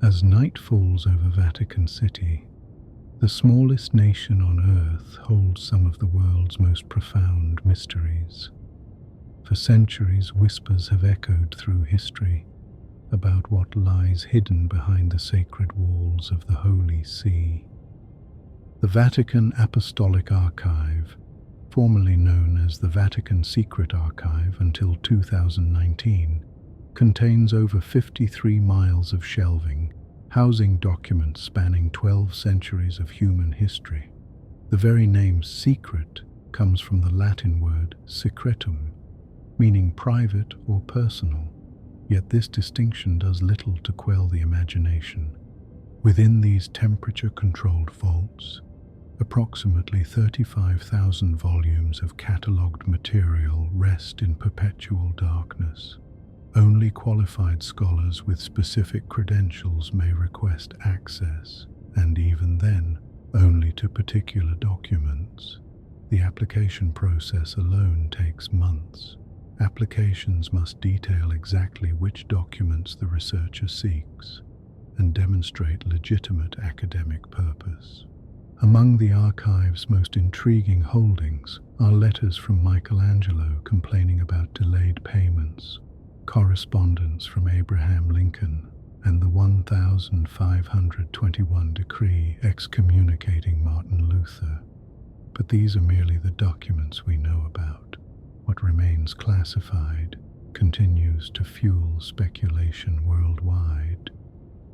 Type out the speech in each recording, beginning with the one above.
As night falls over Vatican City, the smallest nation on earth holds some of the world's most profound mysteries. For centuries, whispers have echoed through history about what lies hidden behind the sacred walls of the Holy See. The Vatican Apostolic Archive, formerly known as the Vatican Secret Archive until 2019, contains over 53 miles of shelving, housing documents spanning 12 centuries of human history. The very name secret comes from the Latin word secretum, meaning private or personal, yet this distinction does little to quell the imagination. Within these temperature-controlled vaults, approximately 35,000 volumes of catalogued material rest in perpetual darkness. Only qualified scholars with specific credentials may request access, and even then, only to particular documents. The application process alone takes months. Applications must detail exactly which documents the researcher seeks and demonstrate legitimate academic purpose. Among the archive's most intriguing holdings are letters from Michelangelo complaining about delayed payments, correspondence from Abraham Lincoln, and the 1521 decree excommunicating Martin Luther. But these are merely the documents we know about. What remains classified continues to fuel speculation worldwide.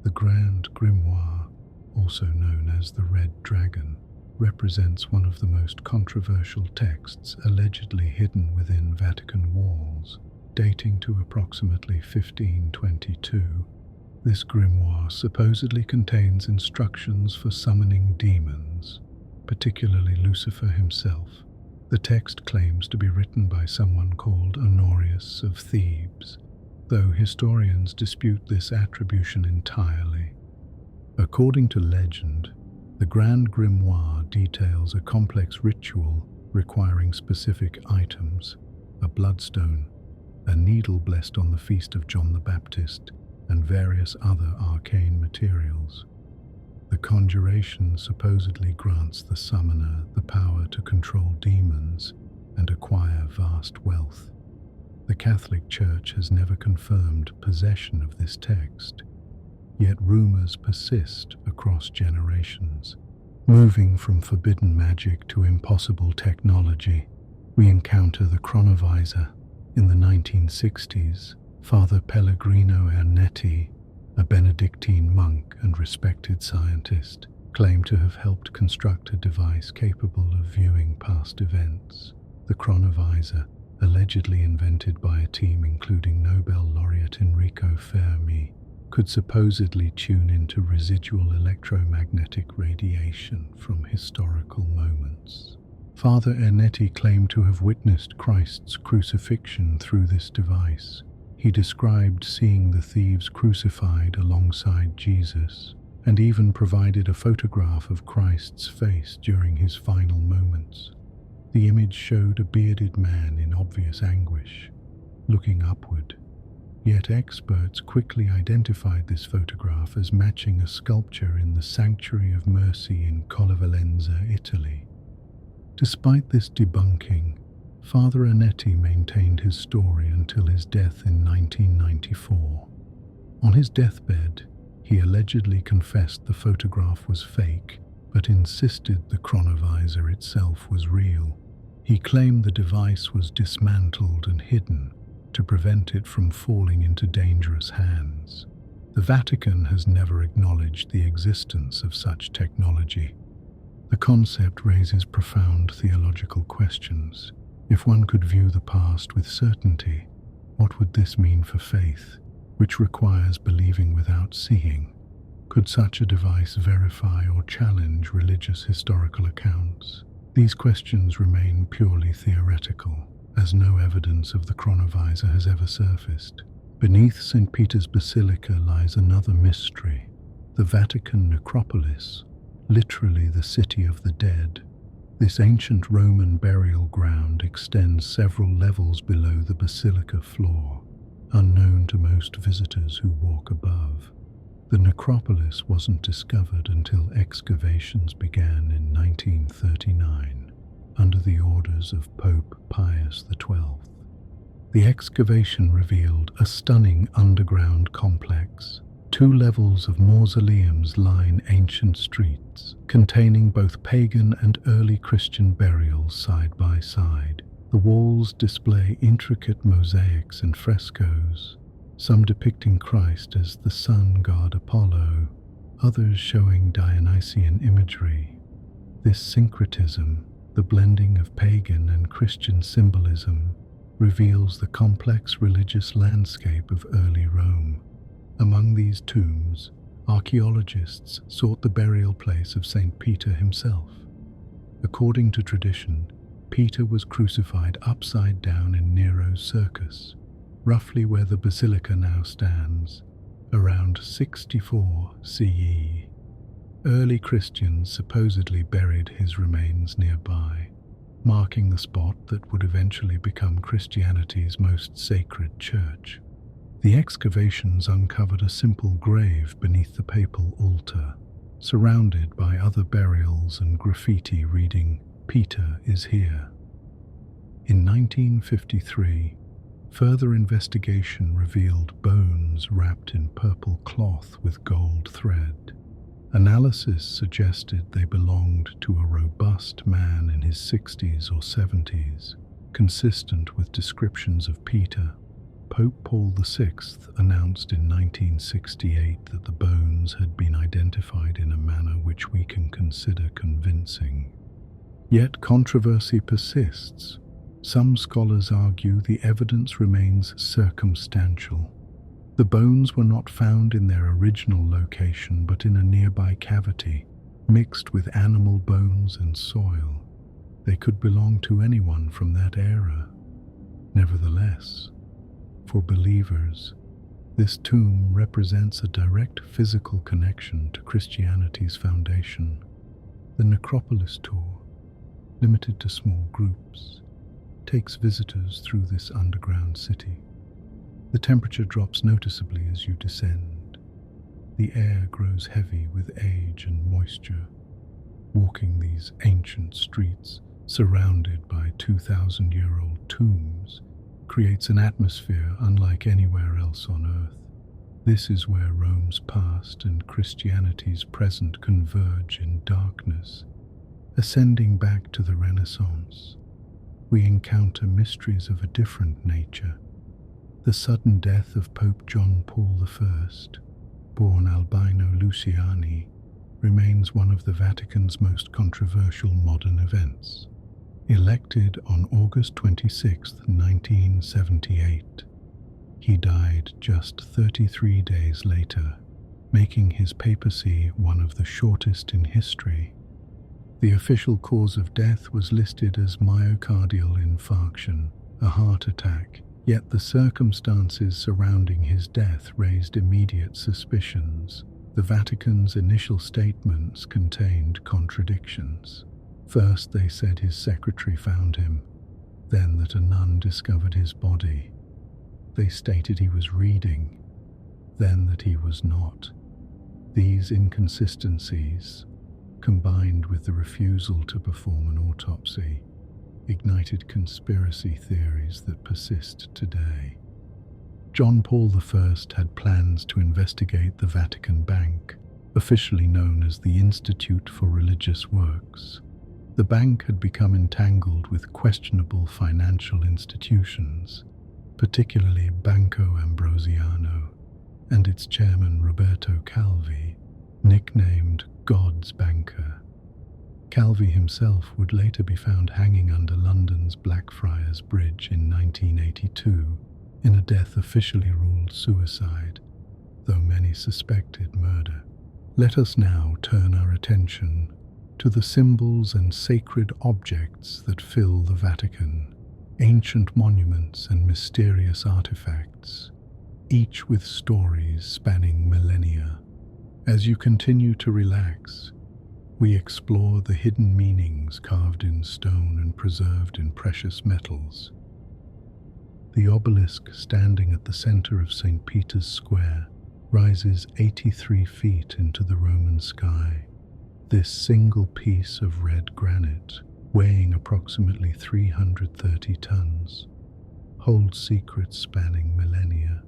The Grand Grimoire, also known as the Red Dragon, represents one of the most controversial texts allegedly hidden within Vatican walls, dating to approximately 1522. This grimoire supposedly contains instructions for summoning demons, particularly Lucifer himself. The text claims to be written by someone called Honorius of Thebes, though historians dispute this attribution entirely. According to legend, the Grand Grimoire details a complex ritual requiring specific items: a bloodstone, a needle blessed on the feast of John the Baptist, and various other arcane materials. The conjuration supposedly grants the summoner the power to control demons and acquire vast wealth. The Catholic Church has never confirmed possession of this text, yet rumors persist across generations. Moving from forbidden magic to impossible technology, we encounter the Chronovisor. In the 1960s, Father Pellegrino Ernetti, a Benedictine monk and respected scientist, claimed to have helped construct a device capable of viewing past events. The Chronovisor, allegedly invented by a team including Nobel laureate Enrico Fermi, could supposedly tune into residual electromagnetic radiation from historical moments. Father Ernetti claimed to have witnessed Christ's crucifixion through this device. He described seeing the thieves crucified alongside Jesus, and even provided a photograph of Christ's face during his final moments. The image showed a bearded man in obvious anguish, looking upward. Yet experts quickly identified this photograph as matching a sculpture in the Sanctuary of Mercy in Collevalenza, Italy. Despite this debunking, Father Ernetti maintained his story until his death in 1994. On his deathbed, he allegedly confessed the photograph was fake, but insisted the Chronovisor itself was real. He claimed the device was dismantled and hidden to prevent it from falling into dangerous hands. The Vatican has never acknowledged the existence of such technology. The concept raises profound theological questions. If one could view the past with certainty, what would this mean for faith, which requires believing without seeing? Could such a device verify or challenge religious historical accounts? These questions remain purely theoretical, as no evidence of the Chronovisor has ever surfaced. Beneath St. Peter's Basilica lies another mystery: the Vatican Necropolis, literally the city of the dead. This ancient Roman burial ground extends several levels below the basilica floor, unknown to most visitors who walk above. The necropolis wasn't discovered until excavations began in 1939 under the orders of Pope Pius XII. The excavation revealed a stunning underground complex. 2 levels of mausoleums line ancient streets, containing both pagan and early Christian burials side by side. The walls display intricate mosaics and frescoes, some depicting Christ as the sun god Apollo, others showing Dionysian imagery. This syncretism, the blending of pagan and Christian symbolism, reveals the complex religious landscape of early Rome. Among these tombs, archaeologists sought the burial place of Saint Peter himself. According to tradition, Peter was crucified upside down in Nero's circus, roughly where the basilica now stands, around 64 CE. Early Christians supposedly buried his remains nearby, marking the spot that would eventually become Christianity's most sacred church. The excavations uncovered a simple grave beneath the papal altar, surrounded by other burials and graffiti reading, "Peter is here." In 1953, further investigation revealed bones wrapped in purple cloth with gold thread. Analysis suggested they belonged to a robust man in his 60s or 70s, consistent with descriptions of Peter. Pope Paul VI announced in 1968 that the bones had been identified in a manner which we can consider convincing. Yet controversy persists. Some scholars argue the evidence remains circumstantial. The bones were not found in their original location but in a nearby cavity, mixed with animal bones and soil. They could belong to anyone from that era. Nevertheless, for believers, this tomb represents a direct physical connection to Christianity's foundation. The Necropolis tour, limited to small groups, takes visitors through this underground city. The temperature drops noticeably as you descend. The air grows heavy with age and moisture. Walking these ancient streets, surrounded by 2,000-year-old tombs, creates an atmosphere unlike anywhere else on Earth. This is where Rome's past and Christianity's present converge in darkness. Ascending back to the Renaissance, we encounter mysteries of a different nature. The sudden death of Pope John Paul I, born Albino Luciani, remains one of the Vatican's most controversial modern events. Elected on August 26, 1978, he died just 33 days later, making his papacy one of the shortest in history. The official cause of death was listed as myocardial infarction, a heart attack, yet the circumstances surrounding his death raised immediate suspicions. The Vatican's initial statements contained contradictions. First, they said his secretary found him, then that a nun discovered his body. They stated he was reading, then that he was not. These inconsistencies, combined with the refusal to perform an autopsy, ignited conspiracy theories that persist today. John Paul I had plans to investigate the Vatican Bank, officially known as the Institute for Religious Works. The bank had become entangled with questionable financial institutions, particularly Banco Ambrosiano, and its chairman Roberto Calvi, nicknamed God's Banker. Calvi himself would later be found hanging under London's Blackfriars Bridge in 1982, in a death officially ruled suicide, though many suspected murder. Let us now turn our attention to the symbols and sacred objects that fill the Vatican, ancient monuments and mysterious artifacts, each with stories spanning millennia. As you continue to relax, we explore the hidden meanings carved in stone and preserved in precious metals. The obelisk standing at the center of St. Peter's Square rises 83 feet into the Roman sky. This single piece of red granite, weighing approximately 330 tons, holds secrets spanning millennia.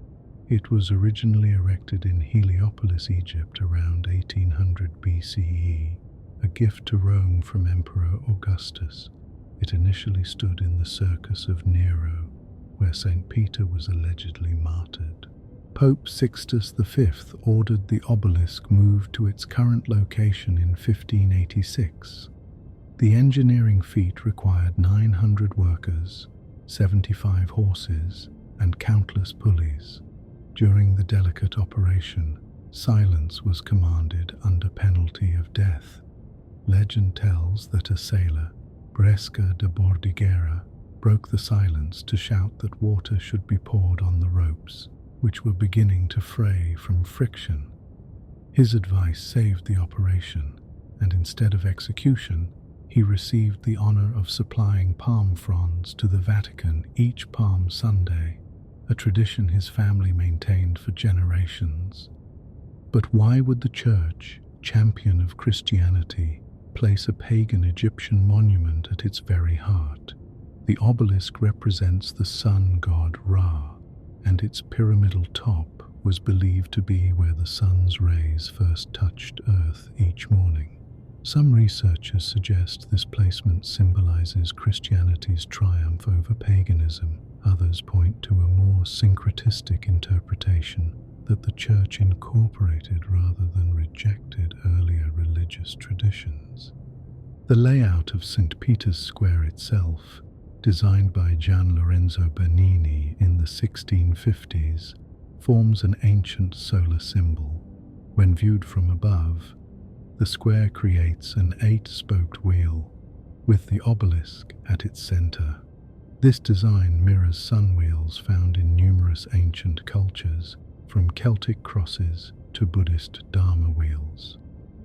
It was originally erected in Heliopolis, Egypt around 1800 BCE, a gift to Rome from Emperor Augustus. It initially stood in the Circus of Nero, where St. Peter was allegedly martyred. Pope Sixtus V ordered the obelisk moved to its current location in 1586. The engineering feat required 900 workers, 75 horses, and countless pulleys. During the delicate operation, silence was commanded under penalty of death. Legend tells that a sailor, Bresca de Bordighera, broke the silence to shout that water should be poured on the ropes, which were beginning to fray from friction. His advice saved the operation, and instead of execution, he received the honor of supplying palm fronds to the Vatican each Palm Sunday, a tradition his family maintained for generations. But why would the Church, champion of Christianity, place a pagan Egyptian monument at its very heart? The obelisk represents the sun god Ra, and its pyramidal top was believed to be where the sun's rays first touched Earth each morning. Some researchers suggest this placement symbolizes Christianity's triumph over paganism. Others point to a more syncretistic interpretation that the Church incorporated rather than rejected earlier religious traditions. The layout of St. Peter's Square itself, designed by Gian Lorenzo Bernini in the 1650s, forms an ancient solar symbol. When viewed from above, the square creates an 8-spoked wheel, with the obelisk at its center. This design mirrors sun wheels found in numerous ancient cultures, from Celtic crosses to Buddhist Dharma wheels.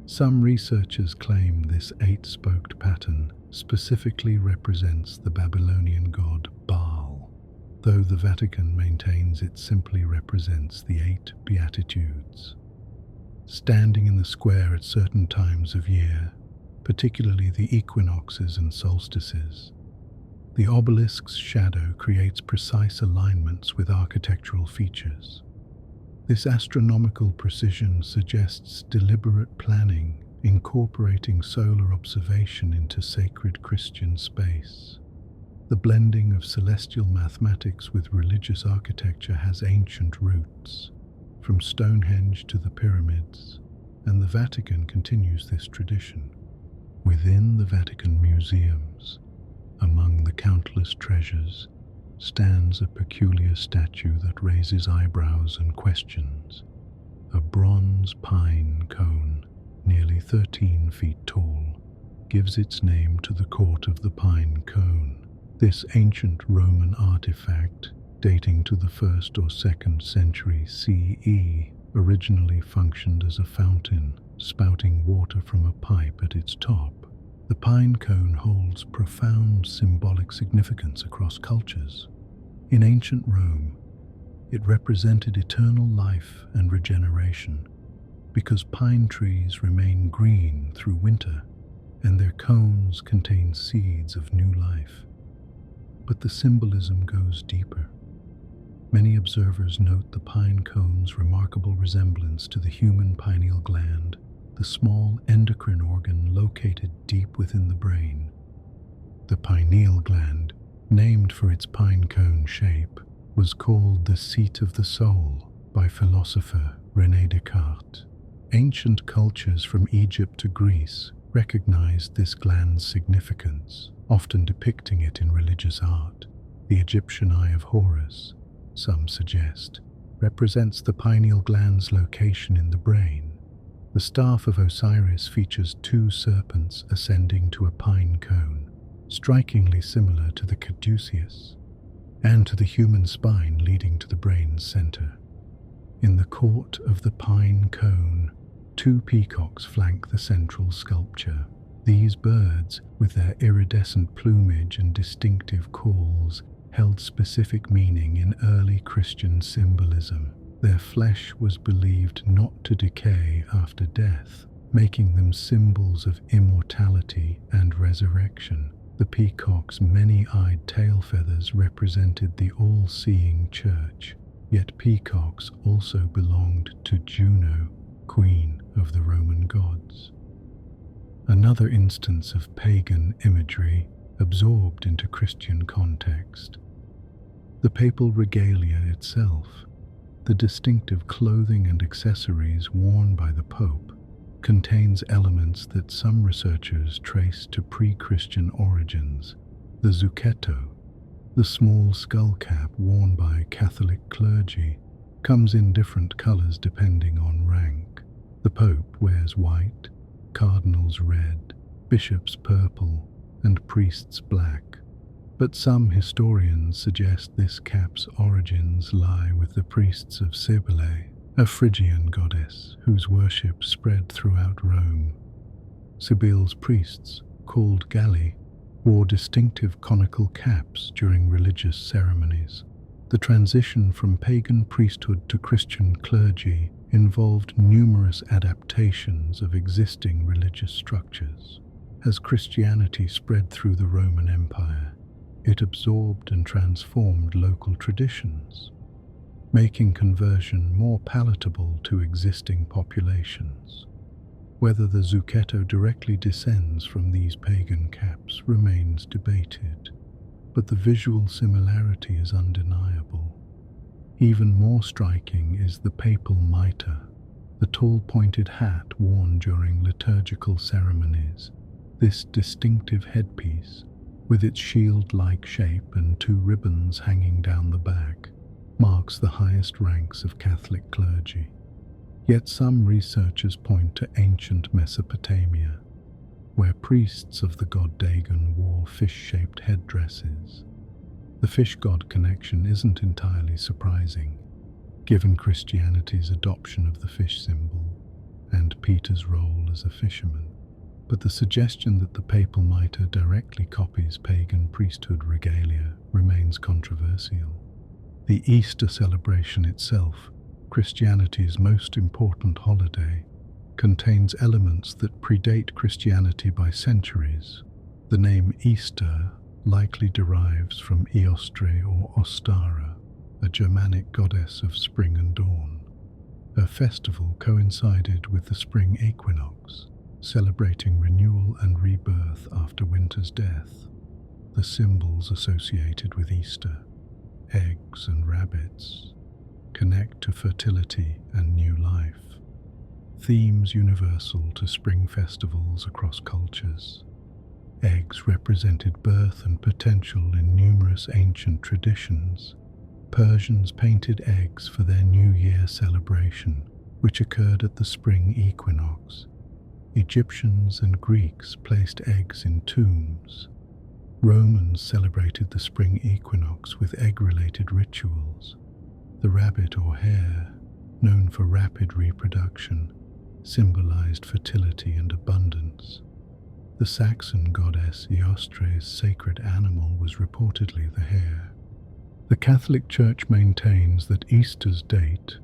Some researchers claim this 8-spoked pattern specifically represents the Babylonian god Baal, though the Vatican maintains it simply represents the 8 Beatitudes. Standing in the square at certain times of year, particularly the equinoxes and solstices, the obelisk's shadow creates precise alignments with architectural features. This astronomical precision suggests deliberate planning, incorporating solar observation into sacred Christian space. The blending of celestial mathematics with religious architecture has ancient roots, from Stonehenge to the pyramids, and the Vatican continues this tradition. Within the Vatican museums, among the countless treasures, stands a peculiar statue that raises eyebrows and questions. A bronze pine cone, nearly 13 feet tall, gives its name to the Court of the Pine Cone. This ancient Roman artifact, dating to the 1st or 2nd century CE, originally functioned as a fountain, spouting water from a pipe at its top. The pine cone holds profound symbolic significance across cultures. In ancient Rome, it represented eternal life and regeneration, because pine trees remain green through winter, and their cones contain seeds of new life. But the symbolism goes deeper. Many observers note the pine cone's remarkable resemblance to the human pineal gland, the small endocrine organ located deep within the brain. The pineal gland, named for its pine cone shape, was called the seat of the soul by philosopher René Descartes. Ancient cultures from Egypt to Greece recognized this gland's significance, often depicting it in religious art. The Egyptian Eye of Horus, some suggest, represents the pineal gland's location in the brain. The staff of Osiris features 2 serpents ascending to a pine cone, strikingly similar to the caduceus, and to the human spine leading to the brain's center. In the court of the pine cone, 2 peacocks flank the central sculpture. These birds, with their iridescent plumage and distinctive calls, held specific meaning in early Christian symbolism. Their flesh was believed not to decay after death, making them symbols of immortality and resurrection. The peacock's many-eyed tail feathers represented the all-seeing church, yet peacocks also belonged to Juno, queen of the Roman gods. Another instance of pagan imagery absorbed into Christian context. The papal regalia itself, the distinctive clothing and accessories worn by the Pope, contains elements that some researchers trace to pre-Christian origins. The zucchetto, the small skull cap worn by Catholic clergy, comes in different colors depending on rank. The Pope wears white, cardinals red, bishops purple, and priests black. But some historians suggest this cap's origins lie with the priests of Cybele, a Phrygian goddess whose worship spread throughout Rome. Cybele's priests, called Galli, wore distinctive conical caps during religious ceremonies. The transition from pagan priesthood to Christian clergy involved numerous adaptations of existing religious structures. As Christianity spread through the Roman Empire, it absorbed and transformed local traditions, making conversion more palatable to existing populations. Whether the zucchetto directly descends from these pagan caps remains debated, but the visual similarity is undeniable. Even more striking is the papal mitre, the tall pointed hat worn during liturgical ceremonies. This distinctive headpiece, with its shield-like shape and two ribbons hanging down the back, marks the highest ranks of Catholic clergy. Yet some researchers point to ancient Mesopotamia, where priests of the god Dagon wore fish-shaped headdresses. The fish god connection isn't entirely surprising, given Christianity's adoption of the fish symbol and Peter's role as a fisherman. But the suggestion that the papal mitre directly copies pagan priesthood regalia remains controversial. The Easter celebration itself, Christianity's most important holiday, contains elements that predate Christianity by centuries. The name Easter likely derives from Eostre or Ostara, a Germanic goddess of spring and dawn. Her festival coincided with the spring equinox, celebrating renewal and rebirth after winter's death. The symbols associated with Easter, eggs and rabbits, connect to fertility and new life, themes universal to spring festivals across cultures. Eggs represented birth and potential in numerous ancient traditions. Persians painted eggs for their New Year celebration, which occurred at the spring equinox. Egyptians and Greeks placed eggs in tombs. Romans celebrated the spring equinox with egg-related rituals. The rabbit or hare, known for rapid reproduction, symbolized fertility and abundance. The Saxon goddess Eostre's sacred animal was reportedly the hare. The Catholic Church maintains that Easter's date,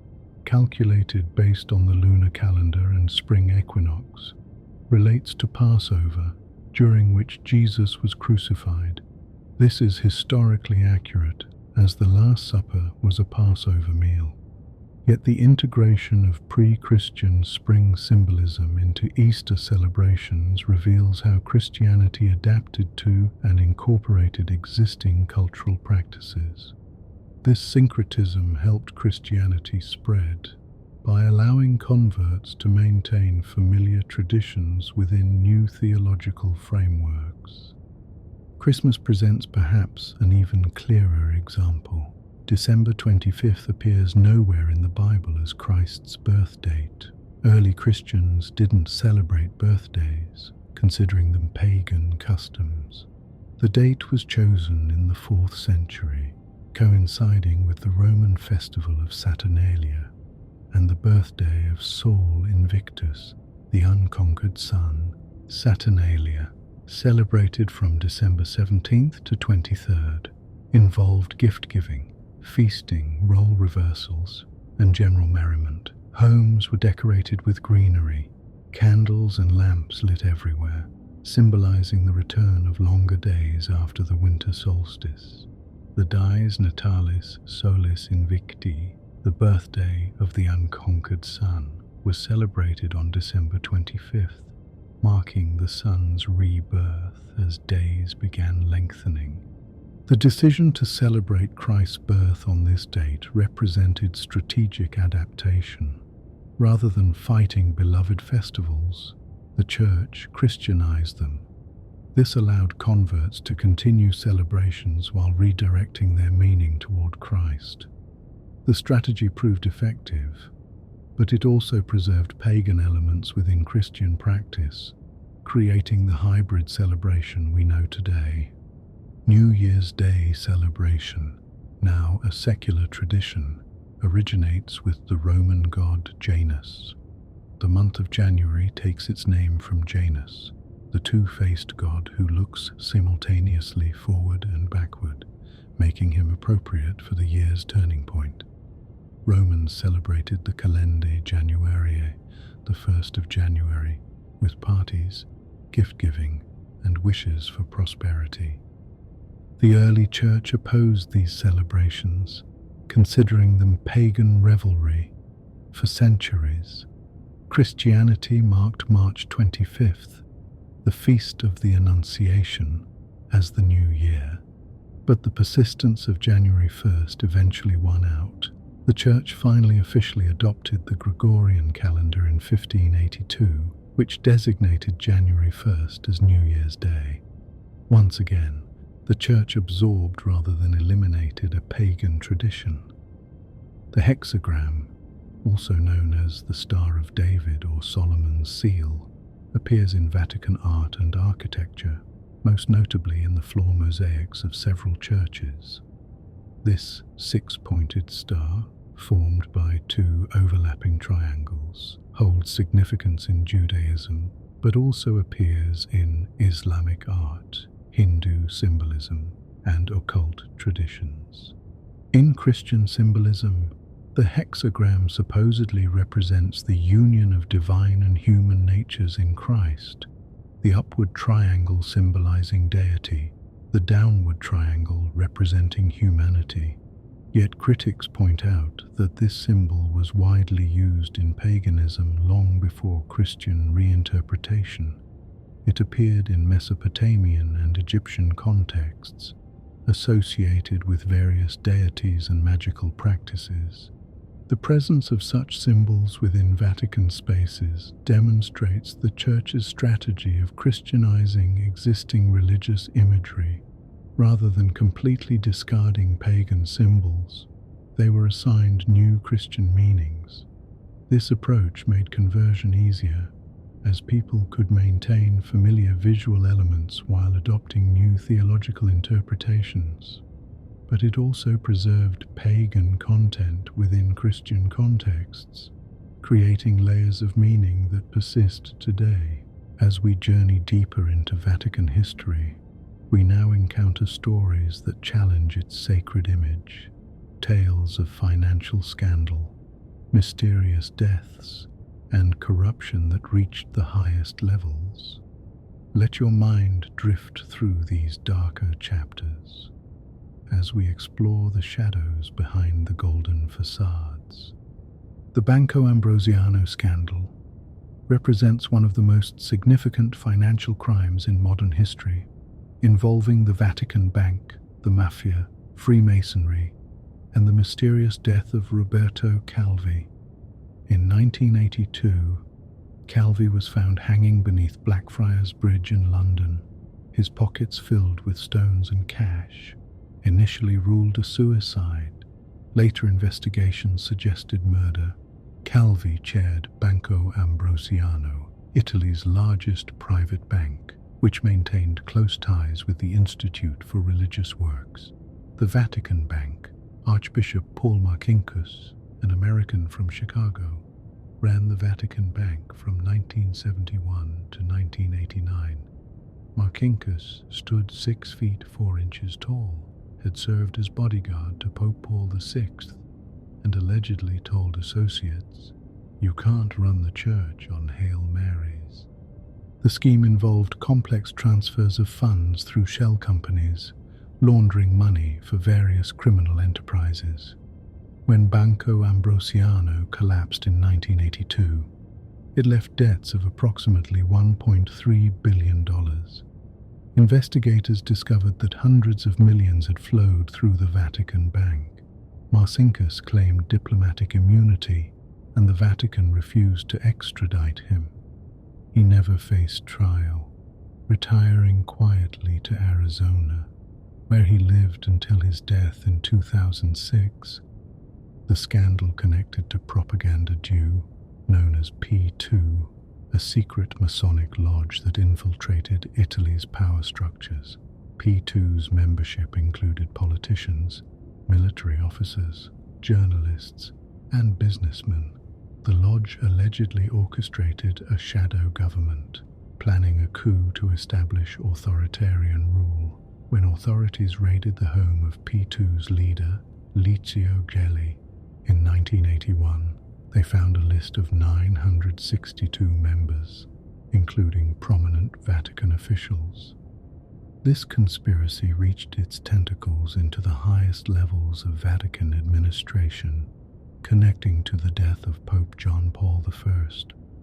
calculated based on the lunar calendar and spring equinox, relates to Passover, during which Jesus was crucified. This is historically accurate, as the Last Supper was a Passover meal. Yet the integration of pre-Christian spring symbolism into Easter celebrations reveals how Christianity adapted to and incorporated existing cultural practices. This syncretism helped Christianity spread by allowing converts to maintain familiar traditions within new theological frameworks. Christmas presents perhaps an even clearer example. December 25th appears nowhere in the Bible as Christ's birth date. Early Christians didn't celebrate birthdays, considering them pagan customs. The date was chosen in the 4th century, coinciding with the Roman festival of Saturnalia and the birthday of Saul Invictus, the unconquered sun. Saturnalia, celebrated from December 17th to 23rd, involved gift-giving, feasting, role reversals, and general merriment. Homes were decorated with greenery, candles and lamps lit everywhere, symbolizing the return of longer days after the winter solstice. The Dies Natalis Solis Invicti, the birthday of the unconquered sun, was celebrated on December 25th, marking the sun's rebirth as days began lengthening. The decision to celebrate Christ's birth on this date represented strategic adaptation. Rather than fighting beloved festivals, the Church Christianized them. This allowed converts to continue celebrations while redirecting their meaning toward Christ. The strategy proved effective, but it also preserved pagan elements within Christian practice, creating the hybrid celebration we know today. New Year's Day celebration, now a secular tradition, originates with the Roman god Janus. The month of January takes its name from Janus, the two-faced god who looks simultaneously forward and backward, making him appropriate for the year's turning point. Romans celebrated the Calendae Januariae, the 1st of January, with parties, gift-giving, and wishes for prosperity. The early Church opposed these celebrations, considering them pagan revelry. For centuries, Christianity marked March 25th, the Feast of the Annunciation, as the new year. But the persistence of January 1st eventually won out. The Church finally officially adopted the Gregorian calendar in 1582, which designated January 1st as New Year's Day. Once again, the Church absorbed rather than eliminated a pagan tradition. The hexagram, also known as the Star of David or Solomon's Seal, appears in Vatican art and architecture, most notably in the floor mosaics of several churches. This six-pointed star, formed by two overlapping triangles, holds significance in Judaism, but also appears in Islamic art, Hindu symbolism, and occult traditions. In Christian symbolism, the hexagram supposedly represents the union of divine and human natures in Christ, the upward triangle symbolizing deity, the downward triangle representing humanity. Yet critics point out that this symbol was widely used in paganism long before Christian reinterpretation. It appeared in Mesopotamian and Egyptian contexts, associated with various deities and magical practices. The presence of such symbols within Vatican spaces demonstrates the Church's strategy of Christianizing existing religious imagery. Rather than completely discarding pagan symbols, they were assigned new Christian meanings. This approach made conversion easier, as people could maintain familiar visual elements while adopting new theological interpretations. But it also preserved pagan content within Christian contexts, creating layers of meaning that persist today. As we journey deeper into Vatican history, we now encounter stories that challenge its sacred image, tales of financial scandal, mysterious deaths, and corruption that reached the highest levels. Let your mind drift through these darker chapters as we explore the shadows behind the golden facades. The Banco Ambrosiano scandal represents one of the most significant financial crimes in modern history, involving the Vatican Bank, the Mafia, Freemasonry, and the mysterious death of Roberto Calvi. In 1982, Calvi was found hanging beneath Blackfriars Bridge in London, his pockets filled with stones and cash. Initially ruled a suicide, later investigations suggested murder. Calvi chaired Banco Ambrosiano, Italy's largest private bank, which maintained close ties with the Institute for Religious Works. The Vatican Bank, Archbishop Paul Marcinkus, an American from Chicago, ran the Vatican Bank from 1971 to 1989. Marcinkus stood 6 feet 4 inches tall, had served as bodyguard to Pope Paul VI, and allegedly told associates, "You can't run the church on Hail Marys." The scheme involved complex transfers of funds through shell companies, laundering money for various criminal enterprises. When Banco Ambrosiano collapsed in 1982, it left debts of approximately $1.3 billion. Investigators discovered that hundreds of millions had flowed through the Vatican Bank. Marcinkus claimed diplomatic immunity, and the Vatican refused to extradite him. He never faced trial, retiring quietly to Arizona, where he lived until his death in 2006. The scandal connected to Propaganda Due, known as P2, a secret Masonic lodge that infiltrated Italy's power structures. P2's membership included politicians, military officers, journalists, and businessmen. The lodge allegedly orchestrated a shadow government, planning a coup to establish authoritarian rule. When authorities raided the home of P2's leader, Licio Gelli, in 1981, they found a list of 962 members, including prominent Vatican officials. This conspiracy reached its tentacles into the highest levels of Vatican administration, connecting to the death of Pope John Paul I,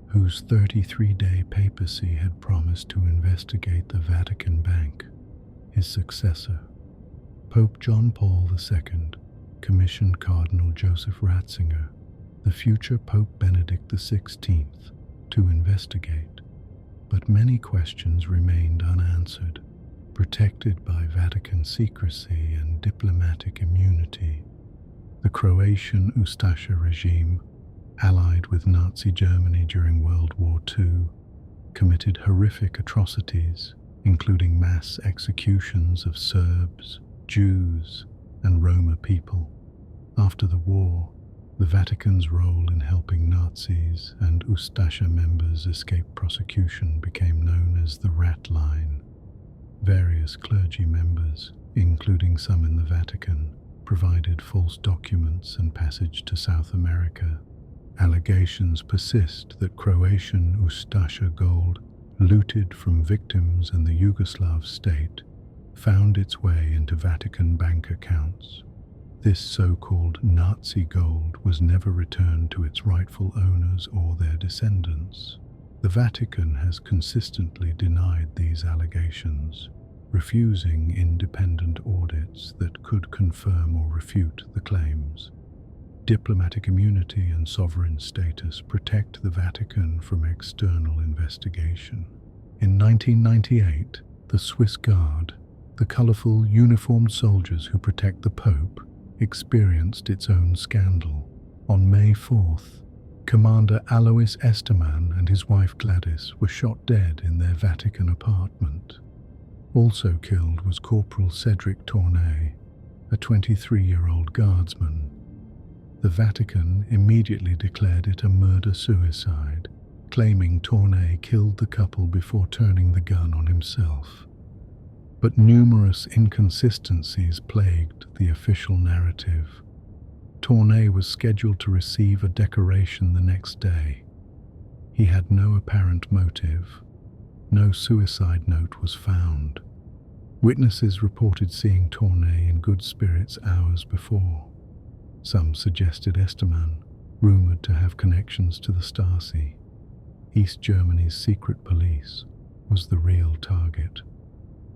whose 33-day papacy had promised to investigate the Vatican Bank. His successor, Pope John Paul II, commissioned Cardinal Joseph Ratzinger, the future Pope Benedict XVI, to investigate, but many questions remained unanswered, protected by Vatican secrecy and diplomatic immunity. The Croatian Ustasha regime, allied with Nazi Germany during World War II, committed horrific atrocities, including mass executions of Serbs, Jews, and Roma people. After the war, the Vatican's role in helping Nazis and Ustasha members escape prosecution became known as the Ratline. Various clergy members, including some in the Vatican, provided false documents and passage to South America. Allegations persist that Croatian Ustasha gold, looted from victims in the Yugoslav state, found its way into Vatican bank accounts. This so-called Nazi gold was never returned to its rightful owners or their descendants. The Vatican has consistently denied these allegations, refusing independent audits that could confirm or refute the claims. Diplomatic immunity and sovereign status protect the Vatican from external investigation. In 1998, the Swiss Guard, the colorful uniformed soldiers who protect the Pope, experienced its own scandal. On May 4th, Commander Alois Estermann and his wife Gladys were shot dead in their Vatican apartment. Also killed was Corporal Cedric Tournay, a 23-year-old guardsman. The Vatican immediately declared it a murder-suicide, claiming Tournay killed the couple before turning the gun on himself. But numerous inconsistencies plagued the official narrative. Tournay was scheduled to receive a decoration the next day. He had no apparent motive. No suicide note was found. Witnesses reported seeing Tournay in good spirits hours before. Some suggested Estermann, rumoured to have connections to the Stasi, East Germany's secret police, was the real target.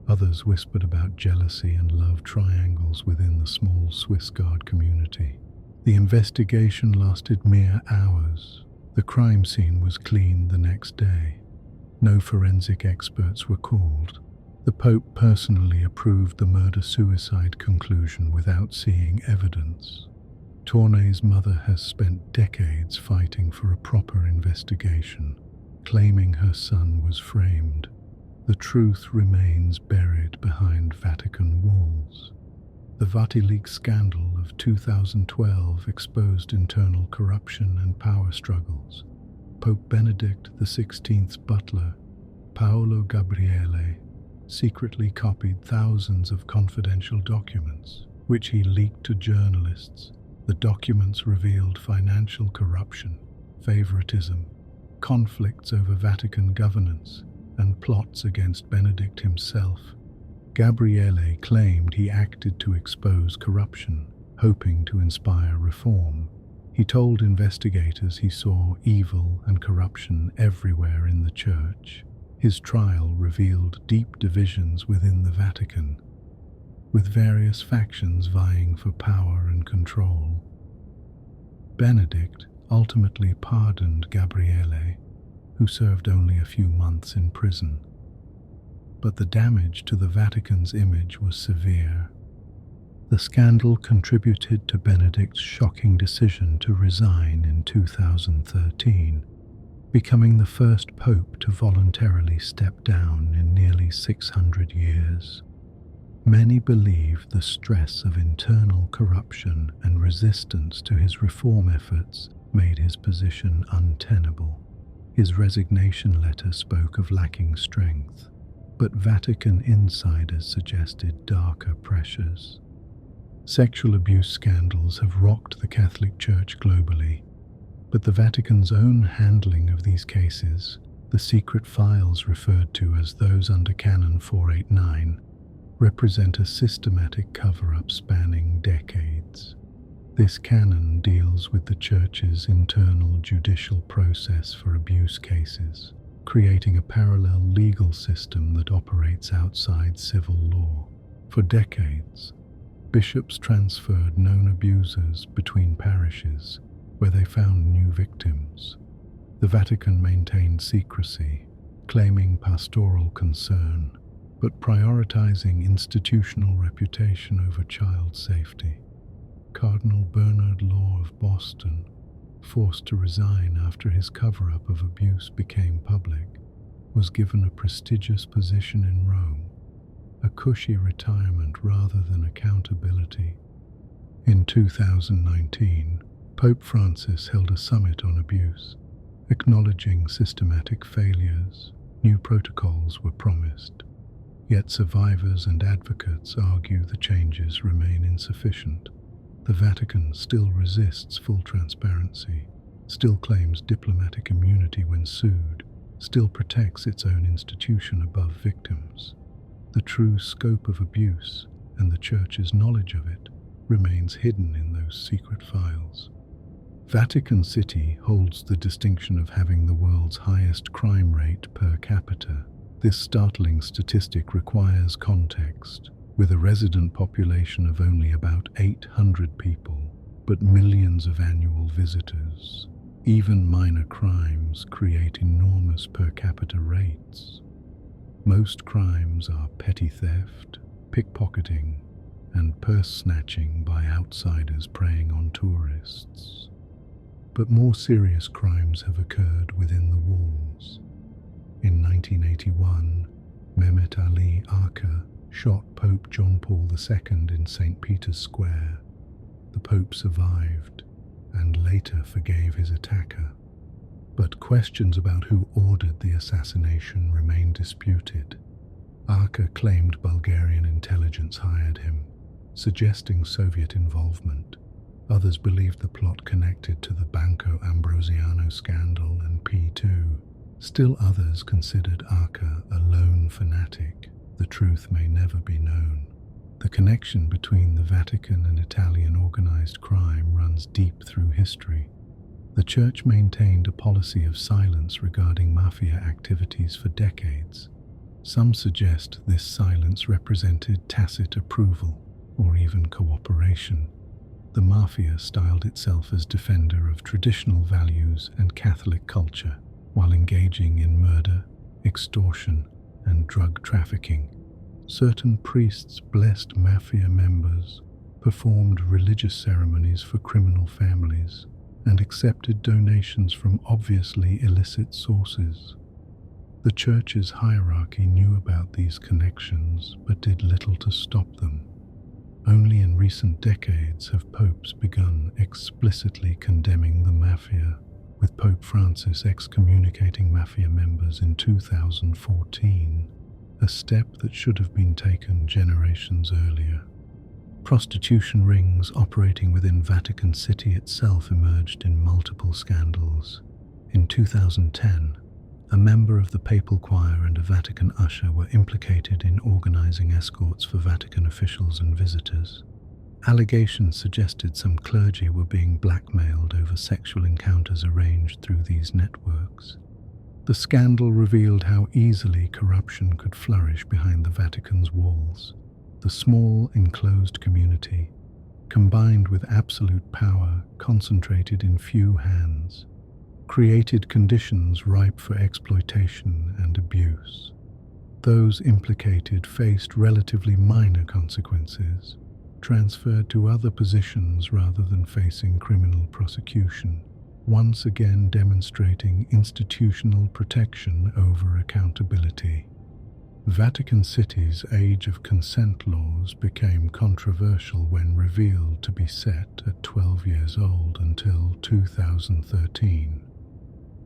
Others whispered about jealousy and love triangles within the small Swiss Guard community. The investigation lasted mere hours. The crime scene was cleaned the next day. No forensic experts were called. The Pope personally approved the murder-suicide conclusion without seeing evidence. Tournay's mother has spent decades fighting for a proper investigation, claiming her son was framed. The truth remains buried behind Vatican walls. The Vatileaks scandal of 2012 exposed internal corruption and power struggles. Pope Benedict XVI's butler, Paolo Gabriele, secretly copied thousands of confidential documents, which he leaked to journalists, The documents revealed financial corruption, favoritism, conflicts over Vatican governance, and plots against Benedict himself. Gabriele claimed he acted to expose corruption, hoping to inspire reform. He told investigators he saw evil and corruption everywhere in the church. His trial revealed deep divisions within the Vatican, with various factions vying for power and control. Benedict ultimately pardoned Gabriele, who served only a few months in prison. But the damage to the Vatican's image was severe. The scandal contributed to Benedict's shocking decision to resign in 2013, becoming the first pope to voluntarily step down in nearly 600 years. Many believe the stress of internal corruption and resistance to his reform efforts made his position untenable. His resignation letter spoke of lacking strength, but Vatican insiders suggested darker pressures. Sexual abuse scandals have rocked the Catholic Church globally, but the Vatican's own handling of these cases, the secret files referred to as those under Canon 489, represent a systematic cover-up spanning decades. This canon deals with the Church's internal judicial process for abuse cases, creating a parallel legal system that operates outside civil law. For decades, bishops transferred known abusers between parishes where they found new victims. The Vatican maintained secrecy, claiming pastoral concern, but prioritizing institutional reputation over child safety. Cardinal Bernard Law of Boston, forced to resign after his cover-up of abuse became public, was given a prestigious position in Rome, a cushy retirement rather than accountability. In 2019, Pope Francis held a summit on abuse, acknowledging systematic failures. New protocols were promised, yet survivors and advocates argue the changes remain insufficient. The Vatican still resists full transparency, still claims diplomatic immunity when sued, still protects its own institution above victims. The true scope of abuse, and the Church's knowledge of it, remains hidden in those secret files. Vatican City holds the distinction of having the world's highest crime rate per capita. This startling statistic requires context. With a resident population of only about 800 people, but millions of annual visitors, even minor crimes create enormous per capita rates. Most crimes are petty theft, pickpocketing, and purse snatching by outsiders preying on tourists. But more serious crimes have occurred within the walls. In 1981, Mehmet Ali Arka shot Pope John Paul II in St. Peter's Square. The Pope survived and later forgave his attacker, but questions about who ordered the assassination remain disputed. Arka claimed Bulgarian intelligence hired him, suggesting Soviet involvement. Others believed the plot connected to the Banco Ambrosiano scandal and P2. Still others considered Arka a lone fanatic. The truth may never be known. The connection between the Vatican and Italian organized crime runs deep through history. The Church maintained a policy of silence regarding mafia activities for decades. Some suggest this silence represented tacit approval or even cooperation. The mafia styled itself as defender of traditional values and Catholic culture, while engaging in murder, extortion, and drug trafficking. Certain priests blessed mafia members, performed religious ceremonies for criminal families, and accepted donations from obviously illicit sources. The Church's hierarchy knew about these connections but did little to stop them. Only in recent decades have popes begun explicitly condemning the mafia, with Pope Francis excommunicating mafia members in 2014, a step that should have been taken generations earlier. Prostitution rings operating within Vatican City itself emerged in multiple scandals. In 2010, a member of the Papal choir and a Vatican usher were implicated in organizing escorts for Vatican officials and visitors. Allegations suggested some clergy were being blackmailed over sexual encounters arranged through these networks. The scandal revealed how easily corruption could flourish behind the Vatican's walls. The small, enclosed community, combined with absolute power concentrated in few hands, created conditions ripe for exploitation and abuse. Those implicated faced relatively minor consequences, transferred to other positions rather than facing criminal prosecution, once again demonstrating institutional protection over accountability. Vatican City's age of consent laws became controversial when revealed to be set at 12 years old until 2013.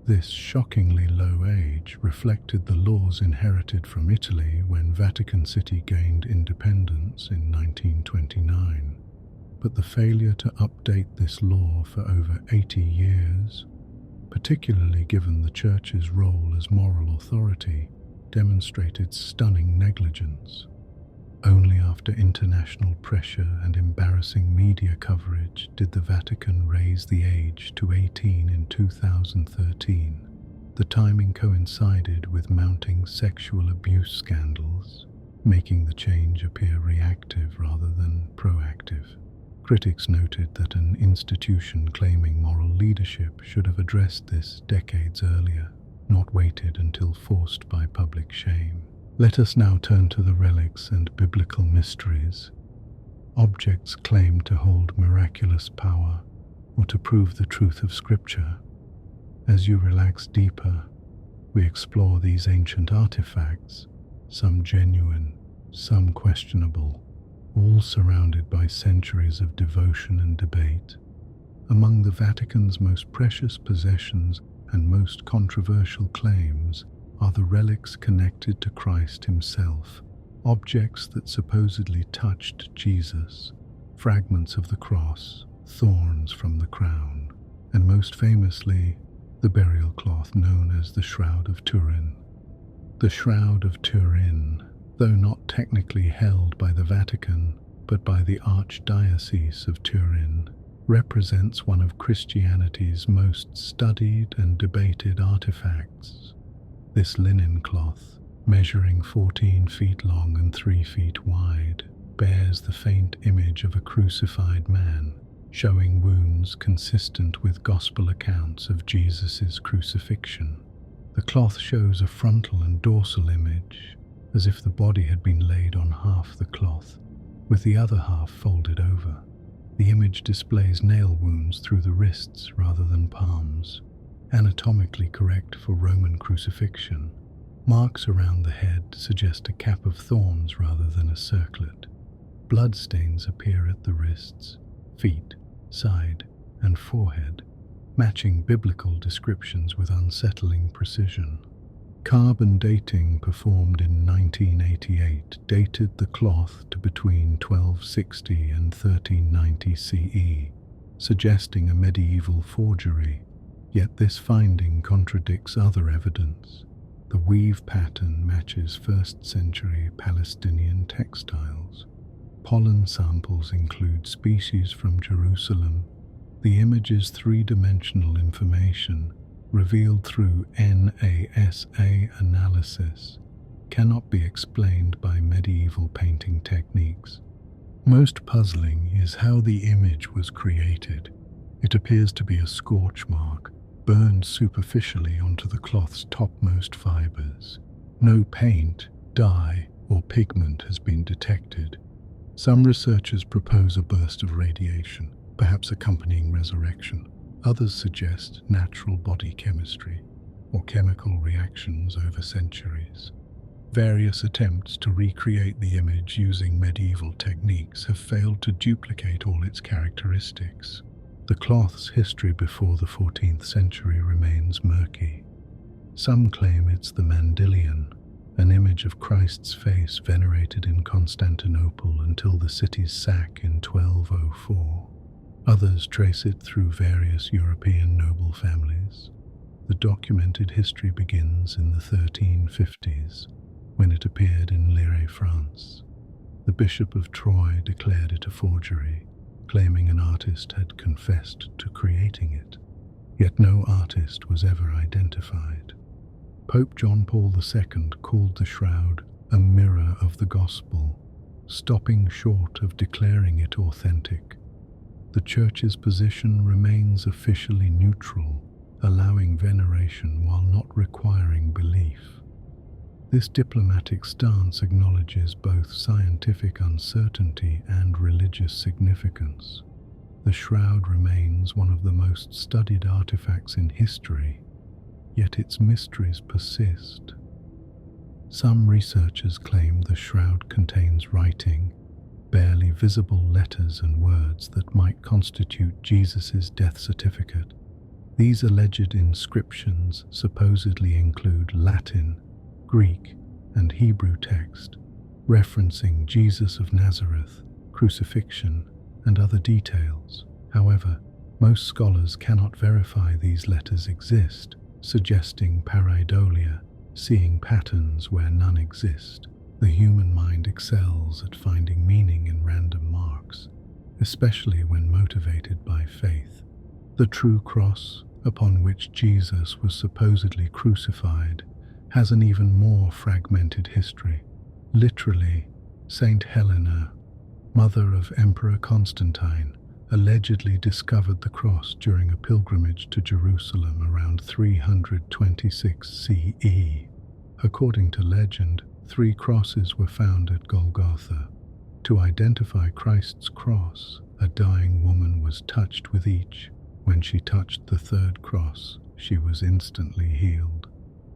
This shockingly low age reflected the laws inherited from Italy when Vatican City gained independence in 1929. But the failure to update this law for over 80 years, particularly given the Church's role as moral authority, demonstrated stunning negligence. Only after international pressure and embarrassing media coverage did the Vatican raise the age to 18 in 2013. The timing coincided with mounting sexual abuse scandals, making the change appear reactive rather than proactive. Critics noted that an institution claiming moral leadership should have addressed this decades earlier, not waited until forced by public shame. Let us now turn to the relics and biblical mysteries. Objects claimed to hold miraculous power or to prove the truth of Scripture. As you relax deeper, we explore these ancient artifacts, some genuine, some questionable, all surrounded by centuries of devotion and debate. Among the Vatican's most precious possessions and most controversial claims are the relics connected to Christ himself, objects that supposedly touched Jesus, fragments of the cross, thorns from the crown, and most famously, the burial cloth known as the Shroud of Turin. The Shroud of Turin, though not technically held by the Vatican, but by the Archdiocese of Turin, represents one of Christianity's most studied and debated artifacts. This linen cloth, measuring 14 feet long and 3 feet wide, bears the faint image of a crucified man, showing wounds consistent with gospel accounts of Jesus' crucifixion. The cloth shows a frontal and dorsal image, as if the body had been laid on half the cloth, with the other half folded over. The image displays nail wounds through the wrists rather than palms, anatomically correct for Roman crucifixion. Marks around the head suggest a cap of thorns rather than a circlet. Bloodstains appear at the wrists, feet, side, and forehead, matching biblical descriptions with unsettling precision. Carbon dating performed in 1988 dated the cloth to between 1260 and 1390 CE, suggesting a medieval forgery. Yet this finding contradicts other evidence. The weave pattern matches 1st century Palestinian textiles. Pollen samples include species from Jerusalem. The image's three-dimensional information, revealed through NASA analysis, cannot be explained by medieval painting techniques. Most puzzling is how the image was created. It appears to be a scorch mark, burned superficially onto the cloth's topmost fibers. No paint, dye, or pigment has been detected. Some researchers propose a burst of radiation, perhaps accompanying resurrection. Others suggest natural body chemistry or chemical reactions over centuries. Various attempts to recreate the image using medieval techniques have failed to duplicate all its characteristics. The cloth's history before the 14th century remains murky. Some claim it's the Mandylion, an image image of Christ's face venerated in Constantinople until the city's sack in 1204. Others trace it through various European noble families. The documented history begins in the 1350s, when it appeared in Lille, France. The Bishop of Troyes declared it a forgery, claiming an artist had confessed to creating it. Yet no artist was ever identified. Pope John Paul II called the shroud a mirror of the gospel, stopping short of declaring it authentic. The Church's position remains officially neutral, allowing veneration while not requiring belief. This diplomatic stance acknowledges both scientific uncertainty and religious significance. The shroud remains one of the most studied artifacts in history, yet its mysteries persist. Some researchers claim the shroud contains writing, barely visible letters and words that might constitute Jesus' death certificate. These alleged inscriptions supposedly include Latin, Greek, and Hebrew text, referencing Jesus of Nazareth, crucifixion, and other details. However, most scholars cannot verify these letters exist, suggesting pareidolia, seeing patterns where none exist. The human mind excels at finding meaning in random marks, especially when motivated by faith. The true cross, upon which Jesus was supposedly crucified, has an even more fragmented history. Literally, Saint Helena, mother of Emperor Constantine, allegedly discovered the cross during a pilgrimage to Jerusalem around 326 CE. According to legend, 3 crosses were found at Golgotha. To identify Christ's cross, a dying woman was touched with each. When she touched the 3rd cross, she was instantly healed.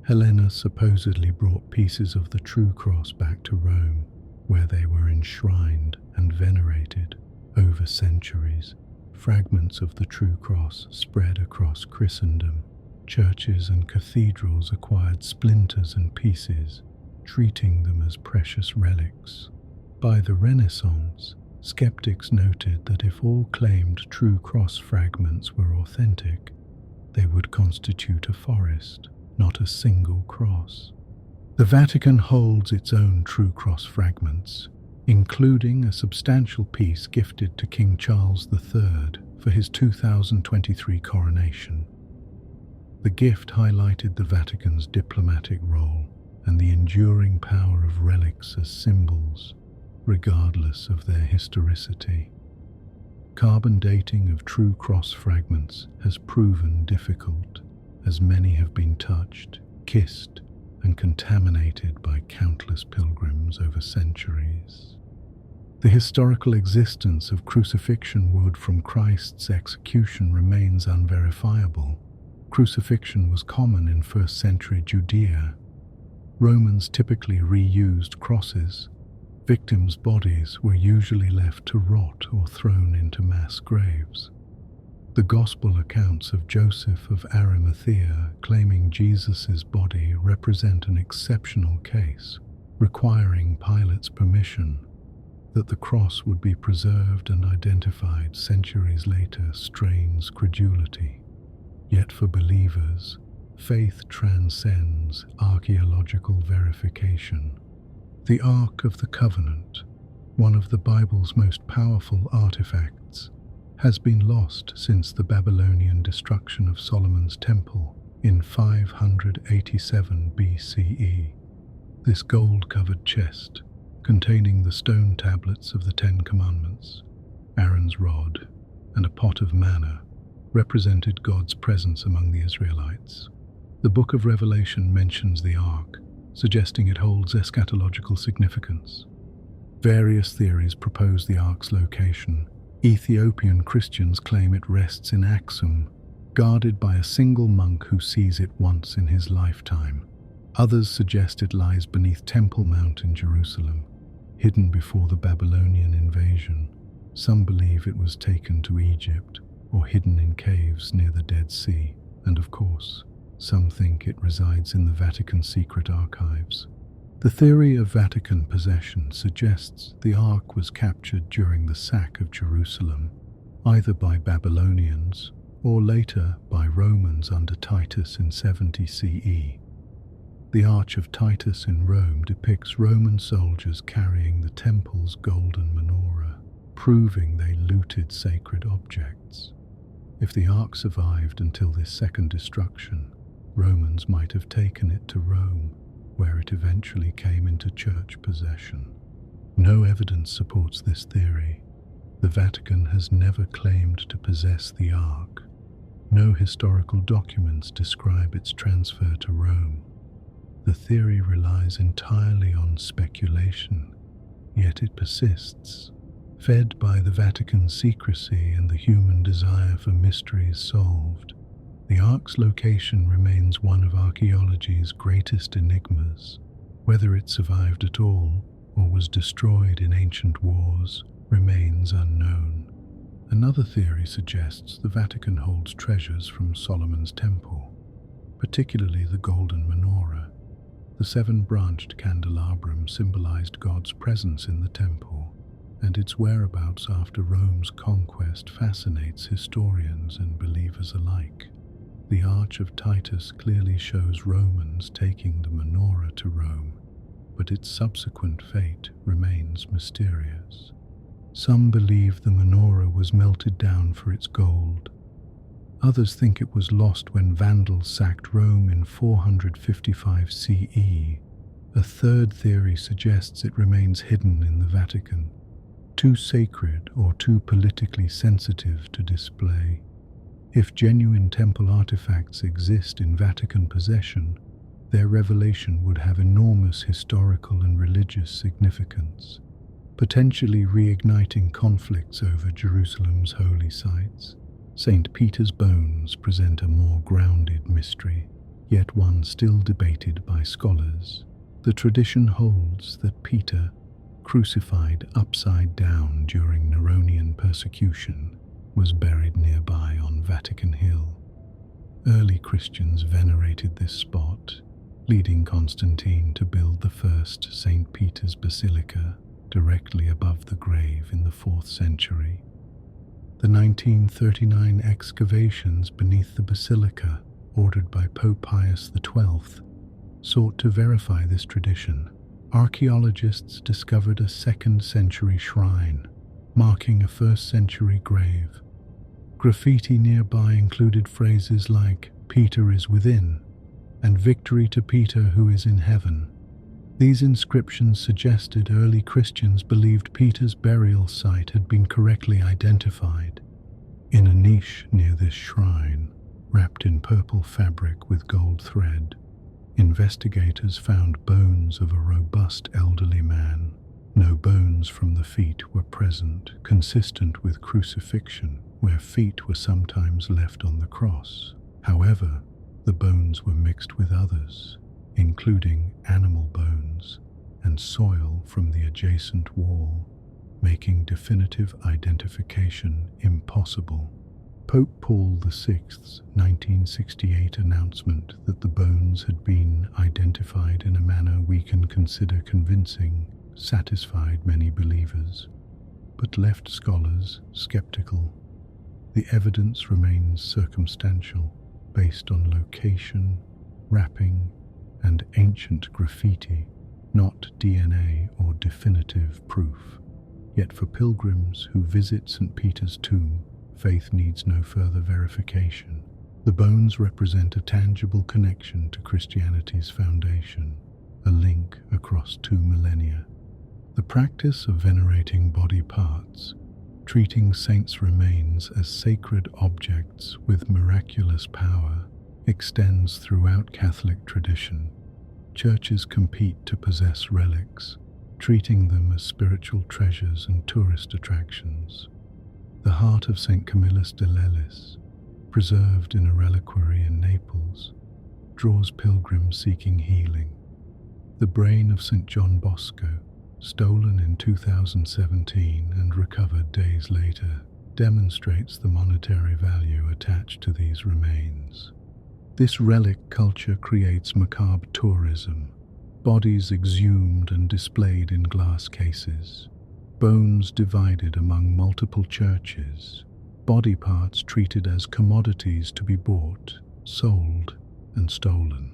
Helena supposedly brought pieces of the true cross back to Rome, where they were enshrined and venerated. Over centuries, fragments of the true cross spread across Christendom. Churches and cathedrals acquired splinters and pieces, treating them as precious relics. By the Renaissance, skeptics noted that if all claimed true cross fragments were authentic, they would constitute a forest, not a single cross. The Vatican holds its own true cross fragments, including a substantial piece gifted to King Charles III for his 2023 coronation. The gift highlighted the Vatican's diplomatic role and the enduring power of relics as symbols, regardless of their historicity. Carbon dating of true cross fragments has proven difficult, as many have been touched, kissed, and contaminated by countless pilgrims over centuries. The historical existence of crucifixion wood from Christ's execution remains unverifiable. Crucifixion was common in 1st century Judea. Romans typically reused crosses. Victims' bodies were usually left to rot or thrown into mass graves. The Gospel accounts of Joseph of Arimathea claiming Jesus' body represent an exceptional case, requiring Pilate's permission. That the cross would be preserved and identified centuries later strains credulity. Yet for believers, faith transcends archaeological verification. The Ark of the Covenant, one of the Bible's most powerful artifacts, has been lost since the Babylonian destruction of Solomon's temple in 587 BCE. This gold-covered chest, containing the stone tablets of the 10 Commandments, Aaron's rod, and a pot of manna, represented God's presence among the Israelites. The Book of Revelation mentions the Ark, suggesting it holds eschatological significance. Various theories propose the Ark's location. Ethiopian Christians claim it rests in Aksum, guarded by a single monk who sees it once in his lifetime. Others suggest it lies beneath Temple Mount in Jerusalem, hidden before the Babylonian invasion. Some believe it was taken to Egypt or hidden in caves near the Dead Sea, and of course, some think it resides in the Vatican secret archives. The theory of Vatican possession suggests the Ark was captured during the sack of Jerusalem, either by Babylonians or later by Romans under Titus in 70 CE. The Arch of Titus in Rome depicts Roman soldiers carrying the temple's golden menorah, proving they looted sacred objects. If the Ark survived until this second destruction, Romans might have taken it to Rome, where it eventually came into church possession. No evidence supports this theory. The Vatican has never claimed to possess the Ark. No historical documents describe its transfer to Rome. The theory relies entirely on speculation, yet it persists, fed by the Vatican's secrecy and the human desire for mysteries solved. The Ark's location remains one of archaeology's greatest enigmas. Whether it survived at all or was destroyed in ancient wars remains unknown. Another theory suggests the Vatican holds treasures from Solomon's temple, particularly the golden menorah. The seven-branched candelabrum symbolized God's presence in the temple, and its whereabouts after Rome's conquest fascinates historians and believers alike. The Arch of Titus clearly shows Romans taking the menorah to Rome, but its subsequent fate remains mysterious. Some believe the menorah was melted down for its gold. Others think it was lost when Vandals sacked Rome in 455 CE. A third theory suggests it remains hidden in the Vatican, too sacred or too politically sensitive to display. If genuine temple artifacts exist in Vatican possession, their revelation would have enormous historical and religious significance, potentially reigniting conflicts over Jerusalem's holy sites. St. Peter's bones present a more grounded mystery, yet one still debated by scholars. The tradition holds that Peter, crucified upside down during Neronian persecution, was buried nearby on Vatican Hill. Early Christians venerated this spot, leading Constantine to build the first St. Peter's Basilica directly above the grave in the 4th century. The 1939 excavations beneath the basilica, ordered by Pope Pius XII, sought to verify this tradition. Archaeologists discovered a 2nd century shrine, marking a 1st century grave. Graffiti nearby included phrases like, "Peter is within," and "Victory to Peter who is in heaven." These inscriptions suggested early Christians believed Peter's burial site had been correctly identified. In a niche near this shrine, wrapped in purple fabric with gold thread, investigators found bones of a robust elderly man. No bones from the feet were present, consistent with crucifixion, where feet were sometimes left on the cross. However, the bones were mixed with others, including animal bones and soil from the adjacent wall, making definitive identification impossible. Pope Paul VI's 1968 announcement that the bones had been identified in a manner we can consider convincing satisfied many believers, but left scholars skeptical. The evidence remains circumstantial, based on location, wrapping, and ancient graffiti, not DNA or definitive proof. Yet for pilgrims who visit St. Peter's tomb, faith needs no further verification. The bones represent a tangible connection to Christianity's foundation, a link across 2 millennia. The practice of venerating body parts, treating saints' remains as sacred objects with miraculous power, extends throughout Catholic tradition. Churches compete to possess relics, treating them as spiritual treasures and tourist attractions. The heart of St. Camillus de Lelis, preserved in a reliquary in Naples, draws pilgrims seeking healing. The brain of St. John Bosco, stolen in 2017 and recovered days later, demonstrates the monetary value attached to these remains. This relic culture creates macabre tourism, bodies exhumed and displayed in glass cases, bones divided among multiple churches, body parts treated as commodities to be bought, sold, and stolen.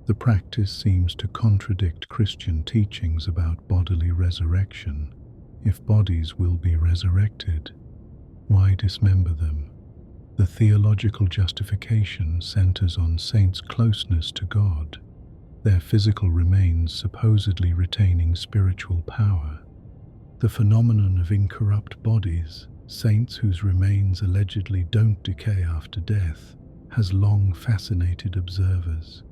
The practice seems to contradict Christian teachings about bodily resurrection. If bodies will be resurrected, why dismember them? The theological justification centers on saints' closeness to God, their physical remains supposedly retaining spiritual power. The phenomenon of incorrupt bodies, saints whose remains allegedly don't decay after death, has long fascinated observers.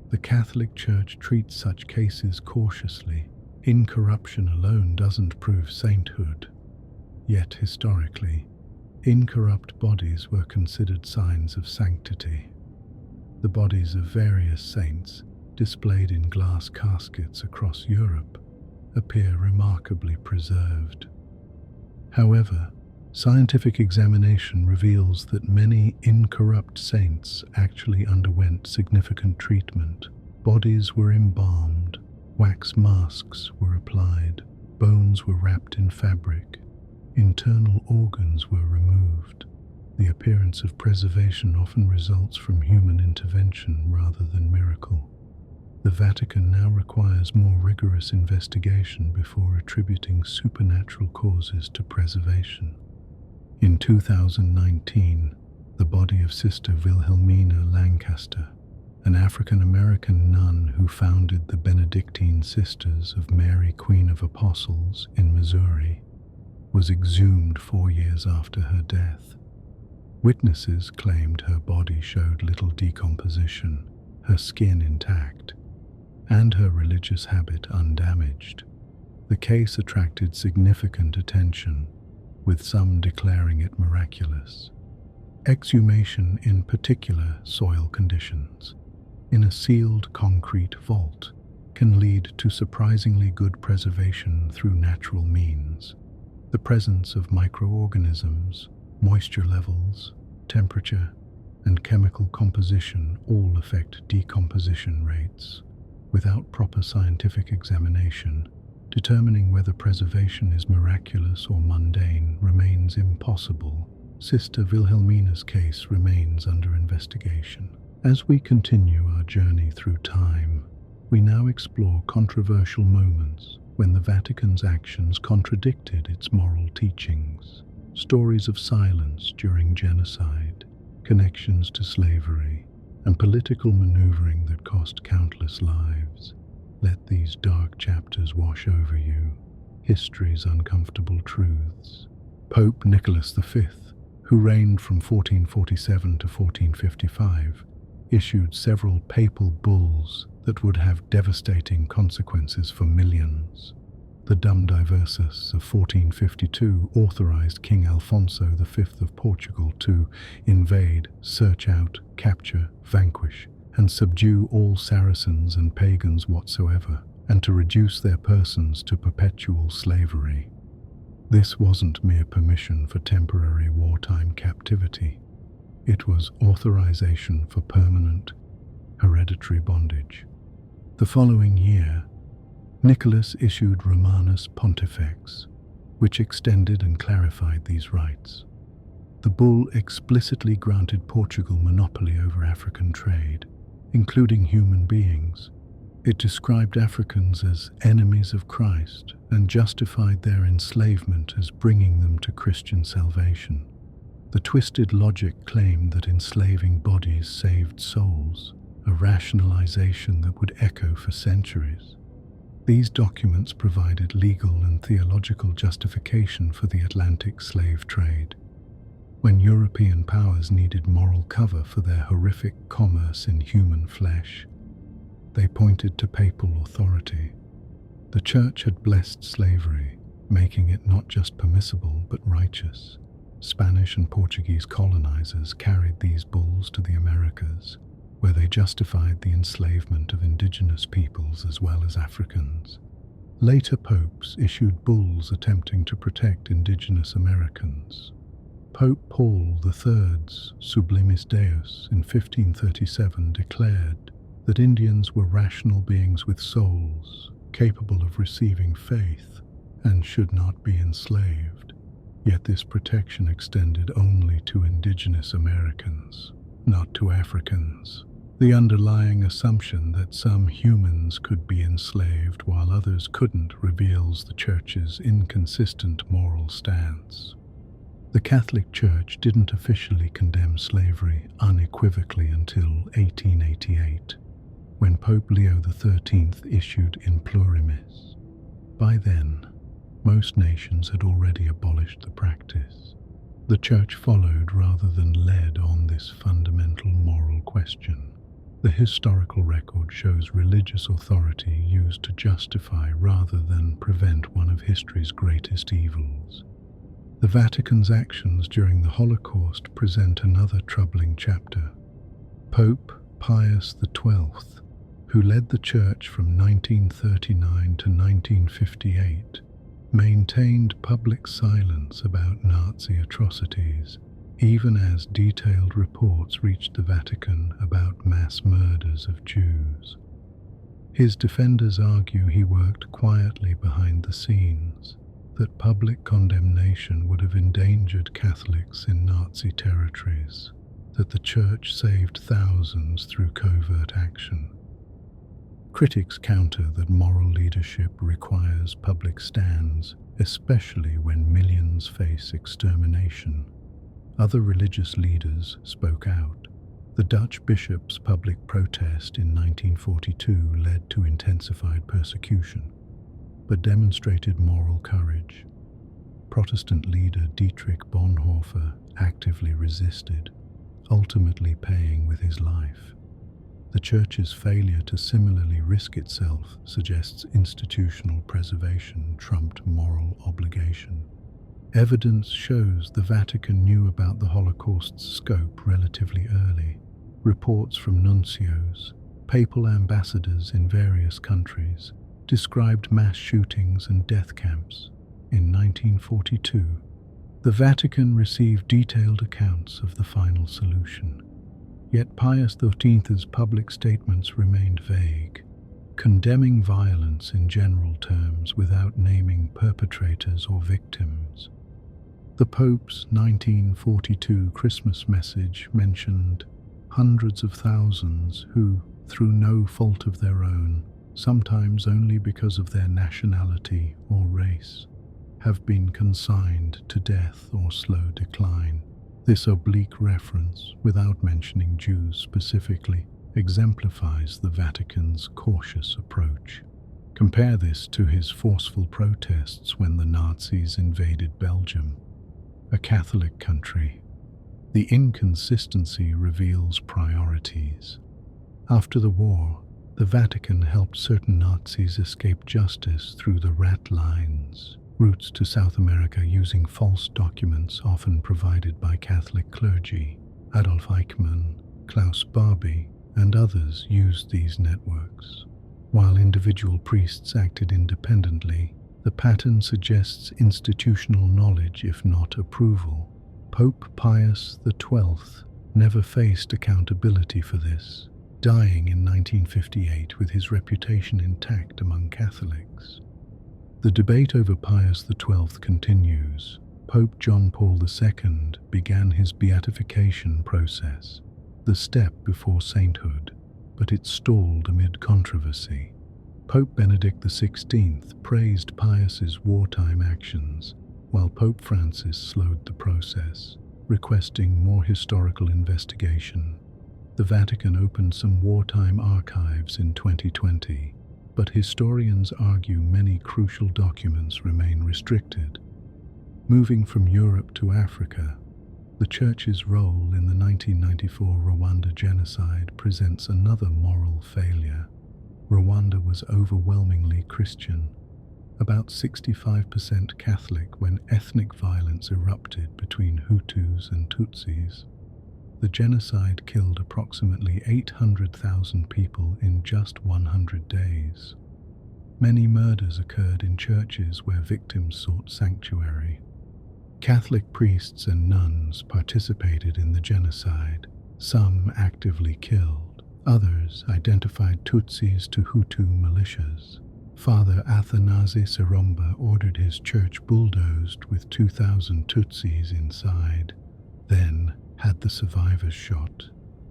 The Catholic Church treats such cases cautiously. Incorruption alone doesn't prove sainthood. Yet historically, incorrupt bodies were considered signs of sanctity. The bodies of various saints, displayed in glass caskets across Europe, appear remarkably preserved. However, scientific examination reveals that many incorrupt saints actually underwent significant treatment. Bodies were embalmed, wax masks were applied, bones were wrapped in fabric, internal organs were removed. The appearance of preservation often results from human intervention rather than miracle. The Vatican now requires more rigorous investigation before attributing supernatural causes to preservation. In 2019, the body of Sister Wilhelmina Lancaster, an African-American nun who founded the Benedictine Sisters of Mary Queen of Apostles in Missouri, was exhumed 4 years after her death. Witnesses claimed her body showed little decomposition, her skin intact, and her religious habit undamaged. The case attracted significant attention, with some declaring it miraculous. Exhumation in particular soil conditions, in a sealed concrete vault, can lead to surprisingly good preservation through natural means. The presence of microorganisms, moisture levels, temperature, and chemical composition all affect decomposition rates. Without proper scientific examination, determining whether preservation is miraculous or mundane remains impossible. Sister Wilhelmina's case remains under investigation. As we continue our journey through time, we now explore controversial moments when the Vatican's actions contradicted its moral teachings. Stories of silence during genocide, connections to slavery, and political maneuvering that cost countless lives. Let these dark chapters wash over you, history's uncomfortable truths. Pope Nicholas V, who reigned from 1447 to 1455, issued several papal bulls that would have devastating consequences for millions. The Dum Diversus of 1452 authorized King Alfonso V of Portugal to invade, search out, capture, vanquish, and subdue all Saracens and pagans whatsoever, and to reduce their persons to perpetual slavery. This wasn't mere permission for temporary wartime captivity. It was authorization for permanent, hereditary bondage. The following year, Nicholas issued Romanus Pontifex, which extended and clarified these rights. The bull explicitly granted Portugal monopoly over African trade, including human beings. It described Africans as enemies of Christ and justified their enslavement as bringing them to Christian salvation. The twisted logic claimed that enslaving bodies saved souls, a rationalization that would echo for centuries. These documents provided legal and theological justification for the Atlantic slave trade. When European powers needed moral cover for their horrific commerce in human flesh, they pointed to papal authority. The Church had blessed slavery, making it not just permissible but righteous. Spanish and Portuguese colonizers carried these bulls to the Americas, where they justified the enslavement of indigenous peoples as well as Africans. Later popes issued bulls attempting to protect indigenous Americans. Pope Paul III's Sublimis Deus in 1537 declared, that Indians were rational beings with souls, capable of receiving faith, and should not be enslaved. Yet this protection extended only to indigenous Americans, not to Africans. The underlying assumption that some humans could be enslaved while others couldn't reveals the Church's inconsistent moral stance. The Catholic Church didn't officially condemn slavery unequivocally until 1888, when Pope Leo XIII issued In Plurimis. By then, most nations had already abolished the practice. The Church followed rather than led on this fundamental moral question. The historical record shows religious authority used to justify rather than prevent one of history's greatest evils. The Vatican's actions during the Holocaust present another troubling chapter. Pope Pius XII, who led the Church from 1939 to 1958, maintained public silence about Nazi atrocities, even as detailed reports reached the Vatican about mass murders of Jews. His defenders argue he worked quietly behind the scenes, that public condemnation would have endangered Catholics in Nazi territories, that the Church saved thousands through covert action. Critics counter that moral leadership requires public stands, especially when millions face extermination. Other religious leaders spoke out. The Dutch bishop's public protest in 1942 led to intensified persecution, but demonstrated moral courage. Protestant leader Dietrich Bonhoeffer actively resisted, ultimately paying with his life. The Church's failure to similarly risk itself suggests institutional preservation trumped moral obligation. Evidence shows the Vatican knew about the Holocaust's scope relatively early. Reports from nuncios, papal ambassadors in various countries, described mass shootings and death camps. In 1942, the Vatican received detailed accounts of the final solution. Yet Pius XIII's public statements remained vague, condemning violence in general terms without naming perpetrators or victims. The Pope's 1942 Christmas message mentioned hundreds of thousands who, through no fault of their own, sometimes only because of their nationality or race, have been consigned to death or slow decline. This oblique reference, without mentioning Jews specifically, exemplifies the Vatican's cautious approach. Compare this to his forceful protests when the Nazis invaded Belgium, a Catholic country. The inconsistency reveals priorities. After the war, the Vatican helped certain Nazis escape justice through the Ratlines, routes to South America using false documents often provided by Catholic clergy. Adolf Eichmann, Klaus Barbie, and others used these networks. While individual priests acted independently, the pattern suggests institutional knowledge if not approval. Pope Pius XII never faced accountability for this, dying in 1958 with his reputation intact among Catholics. The debate over Pius XII continues. Pope John Paul II began his beatification process, the step before sainthood, but it stalled amid controversy. Pope Benedict XVI praised Pius's wartime actions, while Pope Francis slowed the process, requesting more historical investigation. The Vatican opened some wartime archives in 2020, but historians argue many crucial documents remain restricted. Moving from Europe to Africa, the Church's role in the 1994 Rwanda genocide presents another moral failure. Rwanda was overwhelmingly Christian, about 65% Catholic when ethnic violence erupted between Hutus and Tutsis. The genocide killed approximately 800,000 people in just 100 days. Many murders occurred in churches where victims sought sanctuary. Catholic priests and nuns participated in the genocide, some actively killed, Others identified Tutsis to Hutu militias. Father Athanasi Saromba ordered his church bulldozed with 2,000 Tutsis inside, then had the survivors shot.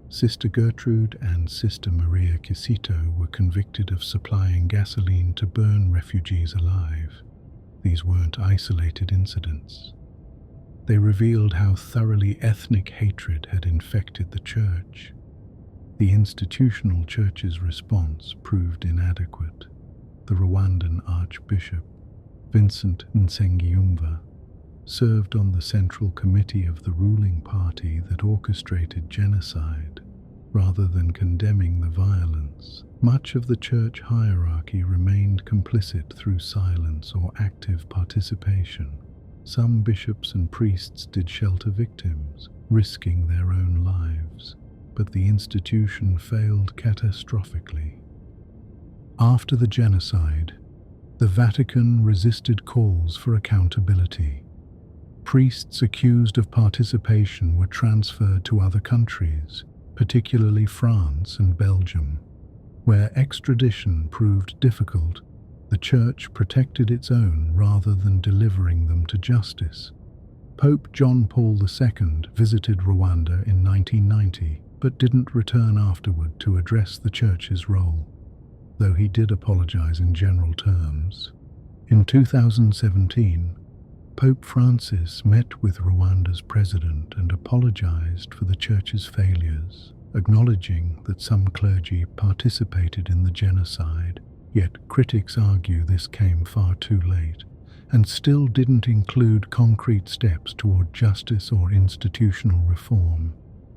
Sister Gertrude and Sister Maria Kisito were convicted of supplying gasoline to burn refugees alive. These weren't isolated incidents. They revealed how thoroughly ethnic hatred had infected the church. The institutional church's response proved inadequate. The Rwandan Archbishop, Vincent Nsengiyumva, served on the Central Committee of the ruling party that orchestrated genocide. Rather than condemning the violence, much of the church hierarchy remained complicit through silence or active participation. Some bishops and priests did shelter victims, risking their own lives, but the institution failed catastrophically. After the genocide, the Vatican resisted calls for accountability. Priests accused of participation were transferred to other countries, particularly France and Belgium. Where extradition proved difficult, the Church protected its own rather than delivering them to justice. Pope John Paul II visited Rwanda in 1990, but didn't return afterward to address the Church's role, though he did apologize in general terms. In 2017, Pope Francis met with Rwanda's president and apologized for the Church's failures, acknowledging that some clergy participated in the genocide, yet critics argue this came far too late and still didn't include concrete steps toward justice or institutional reform.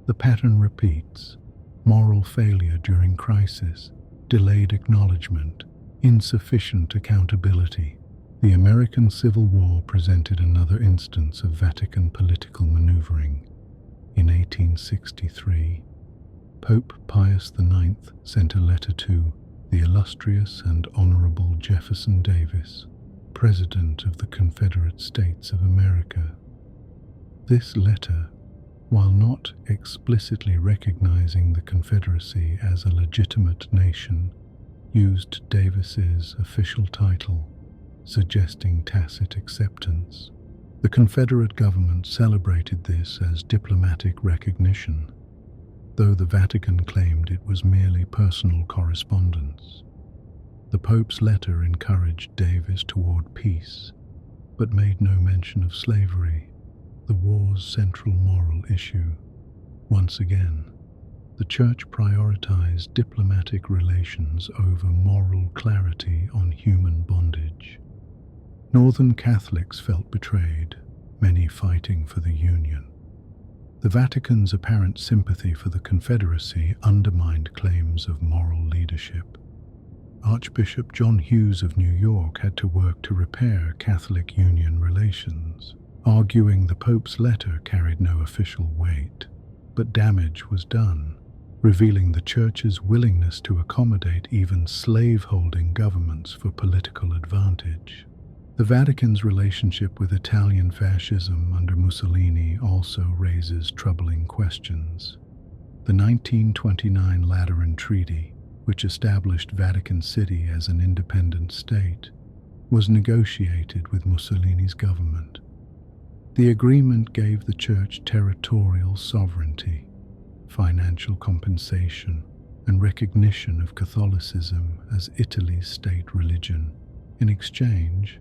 The pattern repeats: moral failure during crisis, delayed acknowledgement, insufficient accountability. The American Civil War presented another instance of Vatican political maneuvering. In 1863, Pope Pius IX sent a letter to the illustrious and Honorable Jefferson Davis, President of the Confederate States of America. This letter, while not explicitly recognizing the Confederacy as a legitimate nation, used Davis's official title, suggesting tacit acceptance. The Confederate government celebrated this as diplomatic recognition, though the Vatican claimed it was merely personal correspondence. The Pope's letter encouraged Davis toward peace, but made no mention of slavery, the war's central moral issue. Once again, the Church prioritized diplomatic relations over moral clarity on human bondage. Northern Catholics felt betrayed, many fighting for the Union. The Vatican's apparent sympathy for the Confederacy undermined claims of moral leadership. Archbishop John Hughes of New York had to work to repair Catholic-Union relations, arguing the Pope's letter carried no official weight. But damage was done, revealing the Church's willingness to accommodate even slave-holding governments for political advantage. The Vatican's relationship with Italian fascism under Mussolini also raises troubling questions. The 1929 Lateran Treaty, which established Vatican City as an independent state, was negotiated with Mussolini's government. The agreement gave the Church territorial sovereignty, financial compensation, and recognition of Catholicism as Italy's state religion. In exchange,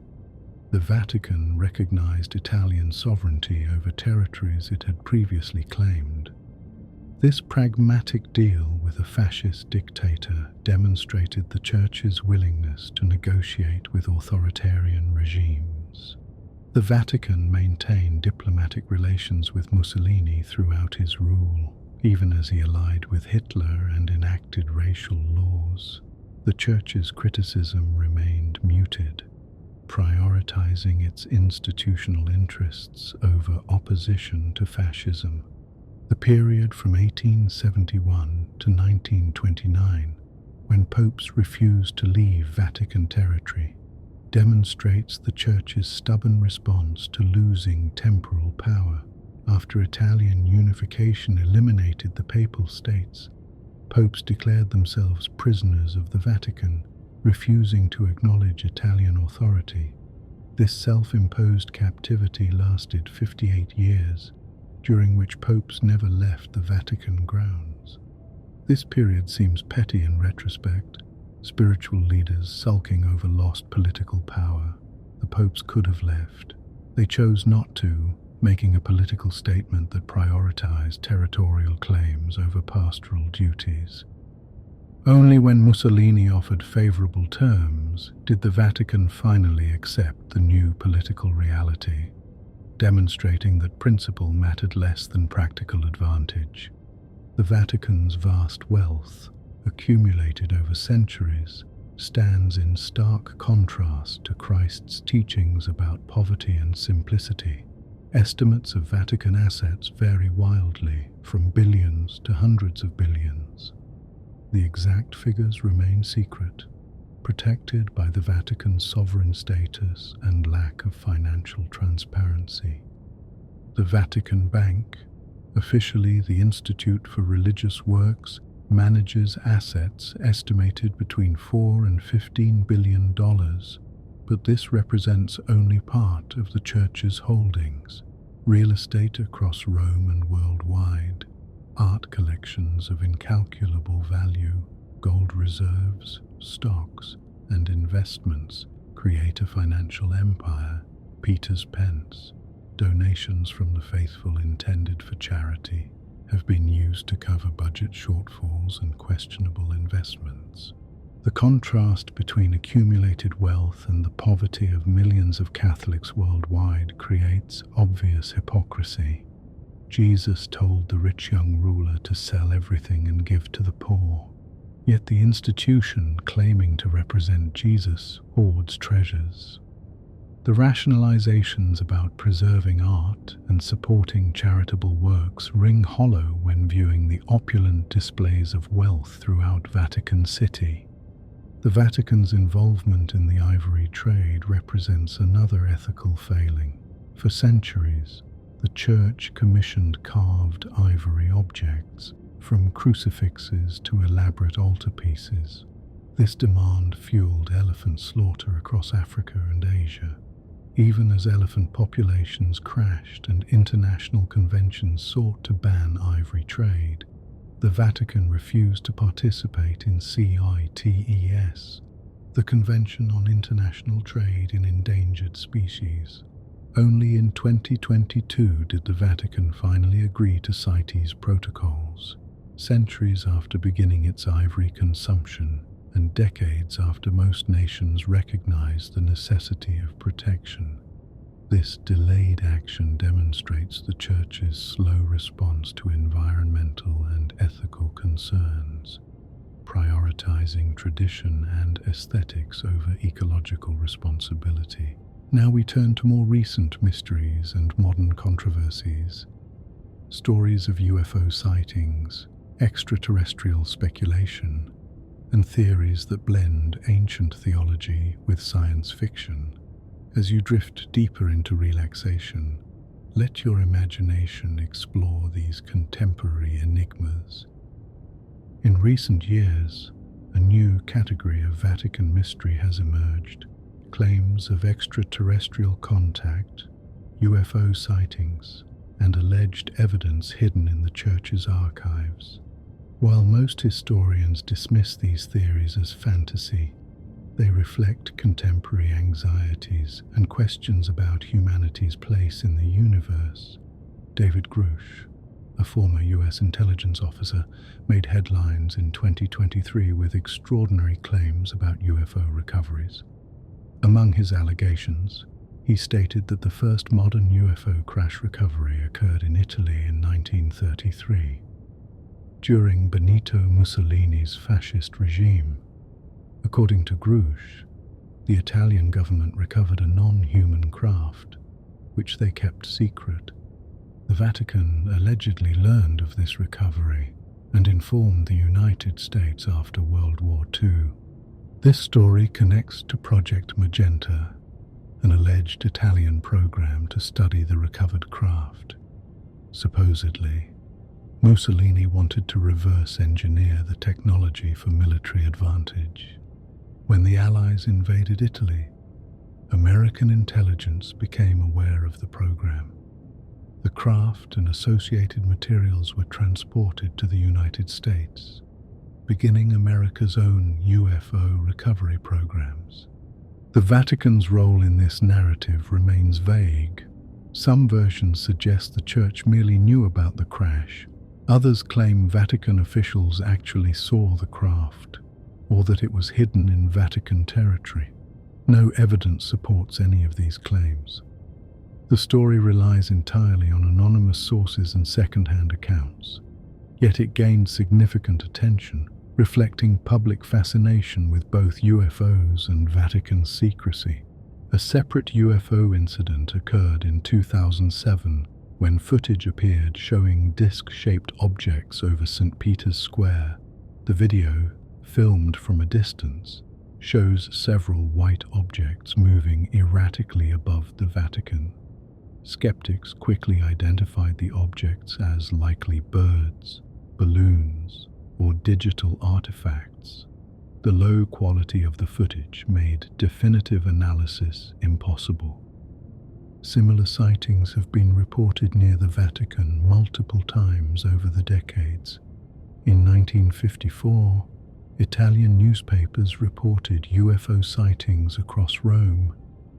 the Vatican recognized Italian sovereignty over territories it had previously claimed. This pragmatic deal with a fascist dictator demonstrated the Church's willingness to negotiate with authoritarian regimes. The Vatican maintained diplomatic relations with Mussolini throughout his rule, even as he allied with Hitler and enacted racial laws. The Church's criticism remained muted, prioritizing its institutional interests over opposition to fascism. The period from 1871 to 1929, when popes refused to leave Vatican territory, demonstrates the Church's stubborn response to losing temporal power. After Italian unification eliminated the Papal States, Popes declared themselves prisoners of the Vatican, refusing to acknowledge Italian authority. This self-imposed captivity lasted 58 years, during which popes never left the Vatican grounds. This period seems petty in retrospect, spiritual leaders sulking over lost political power. The popes could have left. They chose not to, making a political statement that prioritized territorial claims over pastoral duties. Only when Mussolini offered favorable terms did the Vatican finally accept the new political reality, demonstrating that principle mattered less than practical advantage. The Vatican's vast wealth, accumulated over centuries, stands in stark contrast to Christ's teachings about poverty and simplicity. Estimates of Vatican assets vary wildly, from billions to hundreds of billions. The exact figures remain secret, protected by the Vatican's sovereign status and lack of financial transparency. The Vatican Bank, officially the Institute for Religious Works, manages assets estimated between $4 and $15 billion, but this represents only part of the Church's holdings: real estate across Rome and worldwide, art collections of incalculable value, gold reserves, stocks, and investments create a financial empire. Peter's pence, donations from the faithful intended for charity, have been used to cover budget shortfalls and questionable investments. The contrast between accumulated wealth and the poverty of millions of Catholics worldwide creates obvious hypocrisy. Jesus told the rich young ruler to sell everything and give to the poor, yet the institution claiming to represent Jesus hoards treasures. The rationalizations about preserving art and supporting charitable works ring hollow when viewing the opulent displays of wealth throughout Vatican City. The Vatican's involvement in the ivory trade represents another ethical failing. For centuries, the Church commissioned carved ivory objects, from crucifixes to elaborate altarpieces. This demand fueled elephant slaughter across Africa and Asia. Even as elephant populations crashed and international conventions sought to ban ivory trade, the Vatican refused to participate in CITES, the Convention on International Trade in Endangered Species. Only in 2022 did the Vatican finally agree to CITES protocols, centuries after beginning its ivory consumption and decades after most nations recognized the necessity of protection. This delayed action demonstrates the Church's slow response to environmental and ethical concerns, prioritizing tradition and aesthetics over ecological responsibility. Now we turn to more recent mysteries and modern controversies. Stories of UFO sightings, extraterrestrial speculation, and theories that blend ancient theology with science fiction. As you drift deeper into relaxation, let your imagination explore these contemporary enigmas. In recent years, a new category of Vatican mystery has emerged: claims of extraterrestrial contact, UFO sightings, and alleged evidence hidden in the Church's archives. While most historians dismiss these theories as fantasy, they reflect contemporary anxieties and questions about humanity's place in the universe. David Grush, a former US intelligence officer, made headlines in 2023 with extraordinary claims about UFO recoveries. Among his allegations, he stated that the first modern UFO crash recovery occurred in Italy in 1933. During Benito Mussolini's fascist regime. According to Grush, the Italian government recovered a non-human craft, which they kept secret. The Vatican allegedly learned of this recovery and informed the United States after World War II. This story connects to Project Magenta, an alleged Italian program to study the recovered craft. Supposedly, Mussolini wanted to reverse engineer the technology for military advantage. When the Allies invaded Italy, American intelligence became aware of the program. The craft and associated materials were transported to the United States, beginning America's own UFO recovery programs. The Vatican's role in this narrative remains vague. Some versions suggest the Church merely knew about the crash. Others claim Vatican officials actually saw the craft, or that it was hidden in Vatican territory. No evidence supports any of these claims. The story relies entirely on anonymous sources and second-hand accounts, yet it gained significant attention, reflecting public fascination with both UFOs and Vatican secrecy. A separate UFO incident occurred in 2007 when footage appeared showing disc-shaped objects over St. Peter's Square. The video, filmed from a distance, shows several white objects moving erratically above the Vatican. Skeptics quickly identified the objects as likely birds, balloons, or digital artifacts. The low quality of the footage made definitive analysis impossible. Similar sightings have been reported near the Vatican multiple times over the decades. In 1954, Italian newspapers reported UFO sightings across Rome,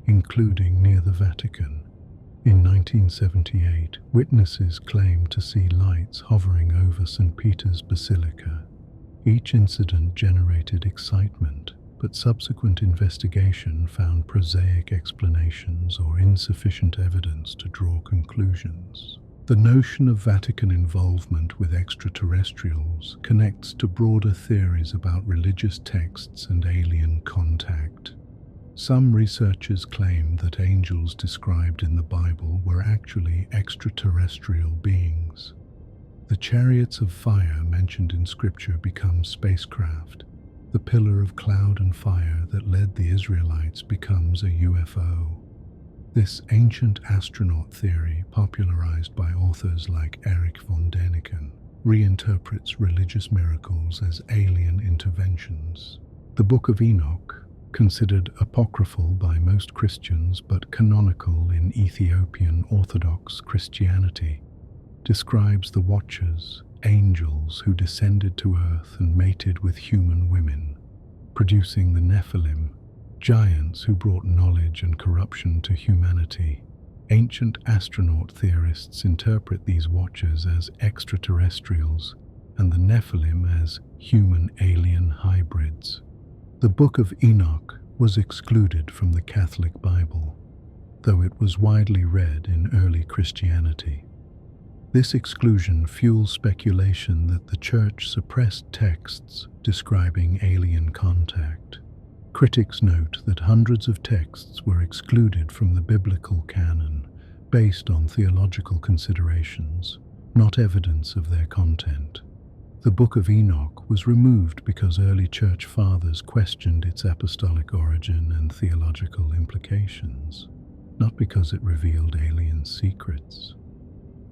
including near the Vatican. In 1978, witnesses claimed to see lights hovering over St. Peter's Basilica. Each incident generated excitement, but subsequent investigation found prosaic explanations or insufficient evidence to draw conclusions. The notion of Vatican involvement with extraterrestrials connects to broader theories about religious texts and alien contact. Some researchers claim that angels described in the Bible were actually extraterrestrial beings. The chariots of fire mentioned in Scripture become spacecraft. The pillar of cloud and fire that led the Israelites becomes a UFO. This ancient astronaut theory, popularized by authors like Erich von Däniken, reinterprets religious miracles as alien interventions. The Book of Enoch, considered apocryphal by most Christians but canonical in Ethiopian Orthodox Christianity, describes the Watchers, angels who descended to earth and mated with human women, producing the Nephilim, giants who brought knowledge and corruption to humanity. Ancient astronaut theorists interpret these Watchers as extraterrestrials and the Nephilim as human-alien hybrids. The Book of Enoch was excluded from the Catholic Bible, though it was widely read in early Christianity. This exclusion fuels speculation that the Church suppressed texts describing alien contact. Critics note that hundreds of texts were excluded from the biblical canon based on theological considerations, not evidence of their content. The Book of Enoch was removed because early Church Fathers questioned its apostolic origin and theological implications, not because it revealed alien secrets.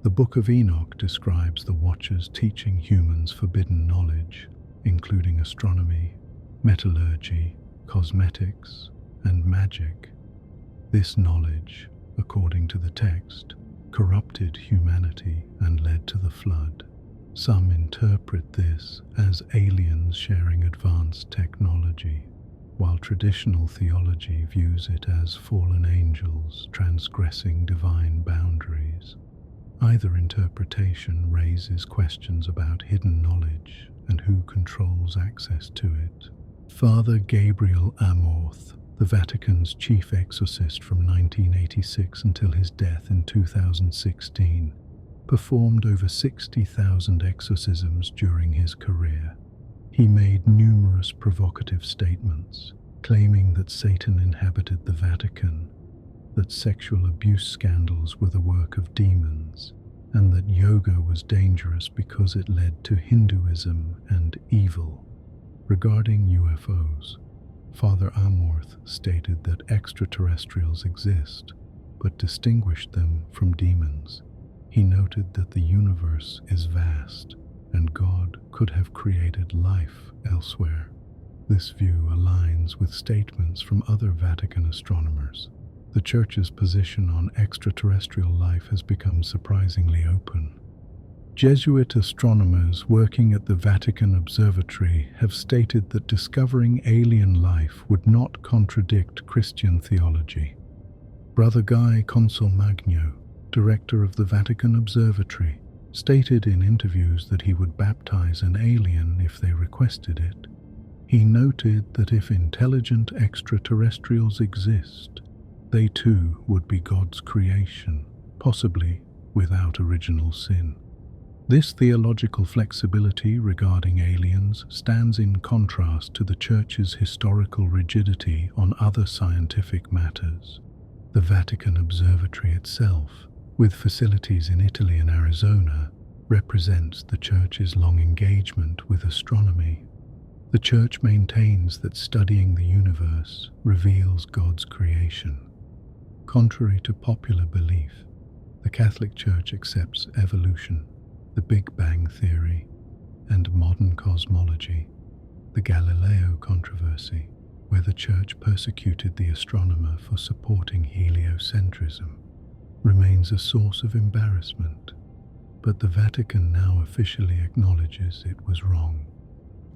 The Book of Enoch describes the Watchers teaching humans forbidden knowledge, including astronomy, metallurgy, cosmetics, and magic. This knowledge, according to the text, corrupted humanity and led to the flood. Some interpret this as aliens sharing advanced technology, while traditional theology views it as fallen angels transgressing divine boundaries. Either interpretation raises questions about hidden knowledge and who controls access to it. Father Gabriel Amorth, the Vatican's chief exorcist from 1986 until his death in 2016, performed over 60,000 exorcisms during his career. He made numerous provocative statements, claiming that Satan inhabited the Vatican, that sexual abuse scandals were the work of demons, and that yoga was dangerous because it led to Hinduism and evil. Regarding UFOs, Father Amorth stated that extraterrestrials exist, but distinguished them from demons. He noted that the universe is vast, and God could have created life elsewhere. This view aligns with statements from other Vatican astronomers. The Church's position on extraterrestrial life has become surprisingly open. Jesuit astronomers working at the Vatican Observatory have stated that discovering alien life would not contradict Christian theology. Brother Guy Consolmagno, director of the Vatican Observatory, stated in interviews that he would baptize an alien if they requested it. He noted that if intelligent extraterrestrials exist, they too would be God's creation, possibly without original sin. This theological flexibility regarding aliens stands in contrast to the Church's historical rigidity on other scientific matters. The Vatican Observatory itself, with facilities in Italy and Arizona, represents the Church's long engagement with astronomy. The Church maintains that studying the universe reveals God's creation. Contrary to popular belief, the Catholic Church accepts evolution, the Big Bang theory, and modern cosmology. The Galileo controversy, where the Church persecuted the astronomer for supporting heliocentrism, remains a source of embarrassment, but the Vatican now officially acknowledges it was wrong.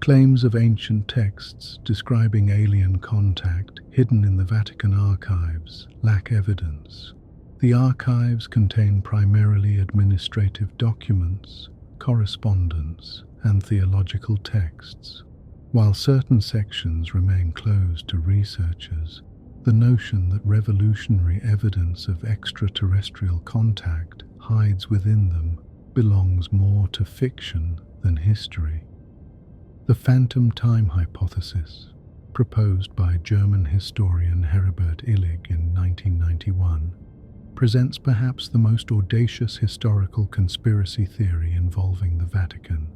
Claims of ancient texts describing alien contact hidden in the Vatican archives lack evidence. The archives contain primarily administrative documents, correspondence, and theological texts. While certain sections remain closed to researchers, the notion that revolutionary evidence of extraterrestrial contact hides within them belongs more to fiction than history. The phantom time hypothesis, proposed by German historian Heribert Illig in 1991, presents perhaps the most audacious historical conspiracy theory involving the Vatican.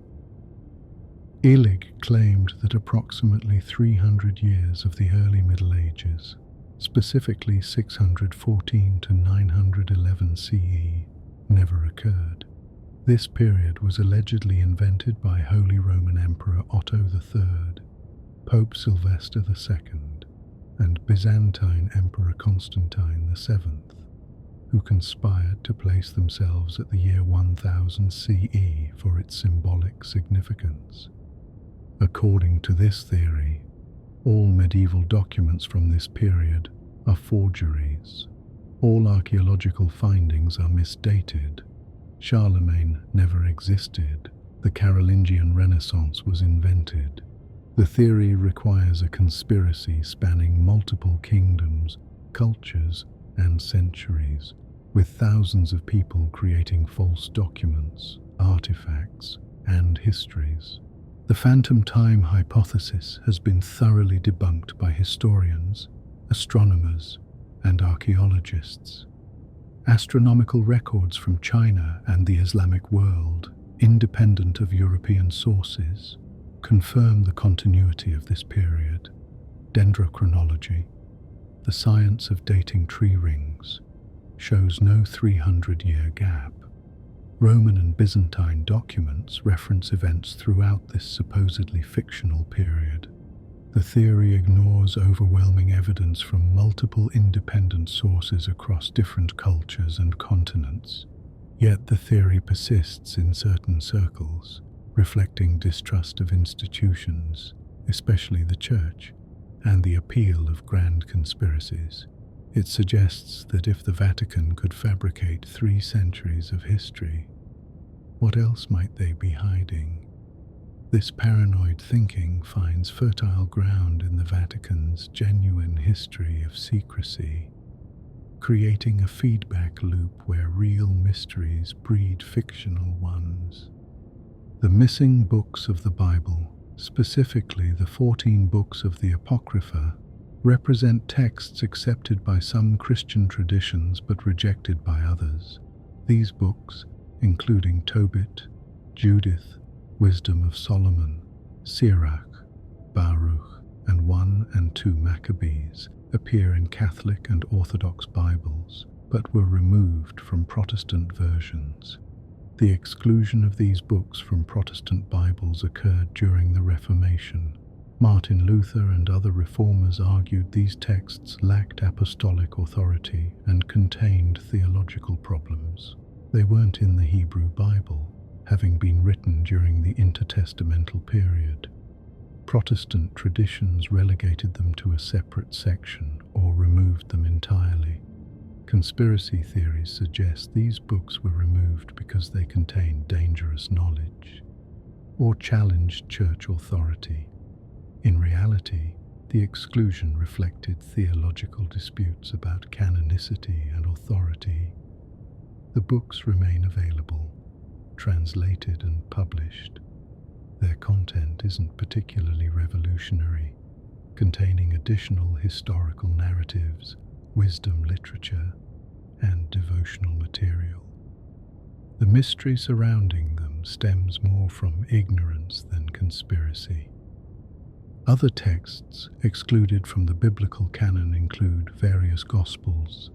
Illig claimed that approximately 300 years of the early Middle Ages, specifically 614 to 911 CE, never occurred. This period was allegedly invented by Holy Roman Emperor Otto III, Pope Sylvester II, and Byzantine Emperor Constantine VII, who conspired to place themselves at the year 1000 CE for its symbolic significance. According to this theory, all medieval documents from this period are forgeries. All archaeological findings are misdated. Charlemagne never existed. The Carolingian Renaissance was invented. The theory requires a conspiracy spanning multiple kingdoms, cultures, and centuries, with thousands of people creating false documents, artifacts, and histories. The phantom time hypothesis has been thoroughly debunked by historians, astronomers, and archaeologists. Astronomical records from China and the Islamic world, independent of European sources, confirm the continuity of this period. Dendrochronology, the science of dating tree rings, shows no 300-year gap. Roman and Byzantine documents reference events throughout this supposedly fictional period. The theory ignores overwhelming evidence from multiple independent sources across different cultures and continents. Yet the theory persists in certain circles, reflecting distrust of institutions, especially the Church, and the appeal of grand conspiracies. It suggests that if the Vatican could fabricate 3 centuries of history, what else might they be hiding? This paranoid thinking finds fertile ground in the Vatican's genuine history of secrecy, creating a feedback loop where real mysteries breed fictional ones. The missing books of the Bible, specifically the 14 books of the Apocrypha, represent texts accepted by some Christian traditions but rejected by others. These books, including Tobit, Judith, Wisdom of Solomon, Sirach, Baruch, and 1 and 2 Maccabees, appear in Catholic and Orthodox Bibles. but were removed from Protestant versions. The exclusion of these books from Protestant Bibles occurred during the Reformation. Martin Luther and other reformers argued these texts lacked apostolic authority and contained theological problems. They weren't in the Hebrew Bible, having been written during the intertestamental period. Protestant traditions relegated them to a separate section or removed them entirely. Conspiracy theories suggest these books were removed because they contained dangerous knowledge or challenged church authority. In reality, the exclusion reflected theological disputes about canonicity and authority. The books remain available, translated and published. Their content isn't particularly revolutionary, containing additional historical narratives, wisdom literature, and devotional material. The mystery surrounding them stems more from ignorance than conspiracy. Other texts excluded from the biblical canon include various Gospels,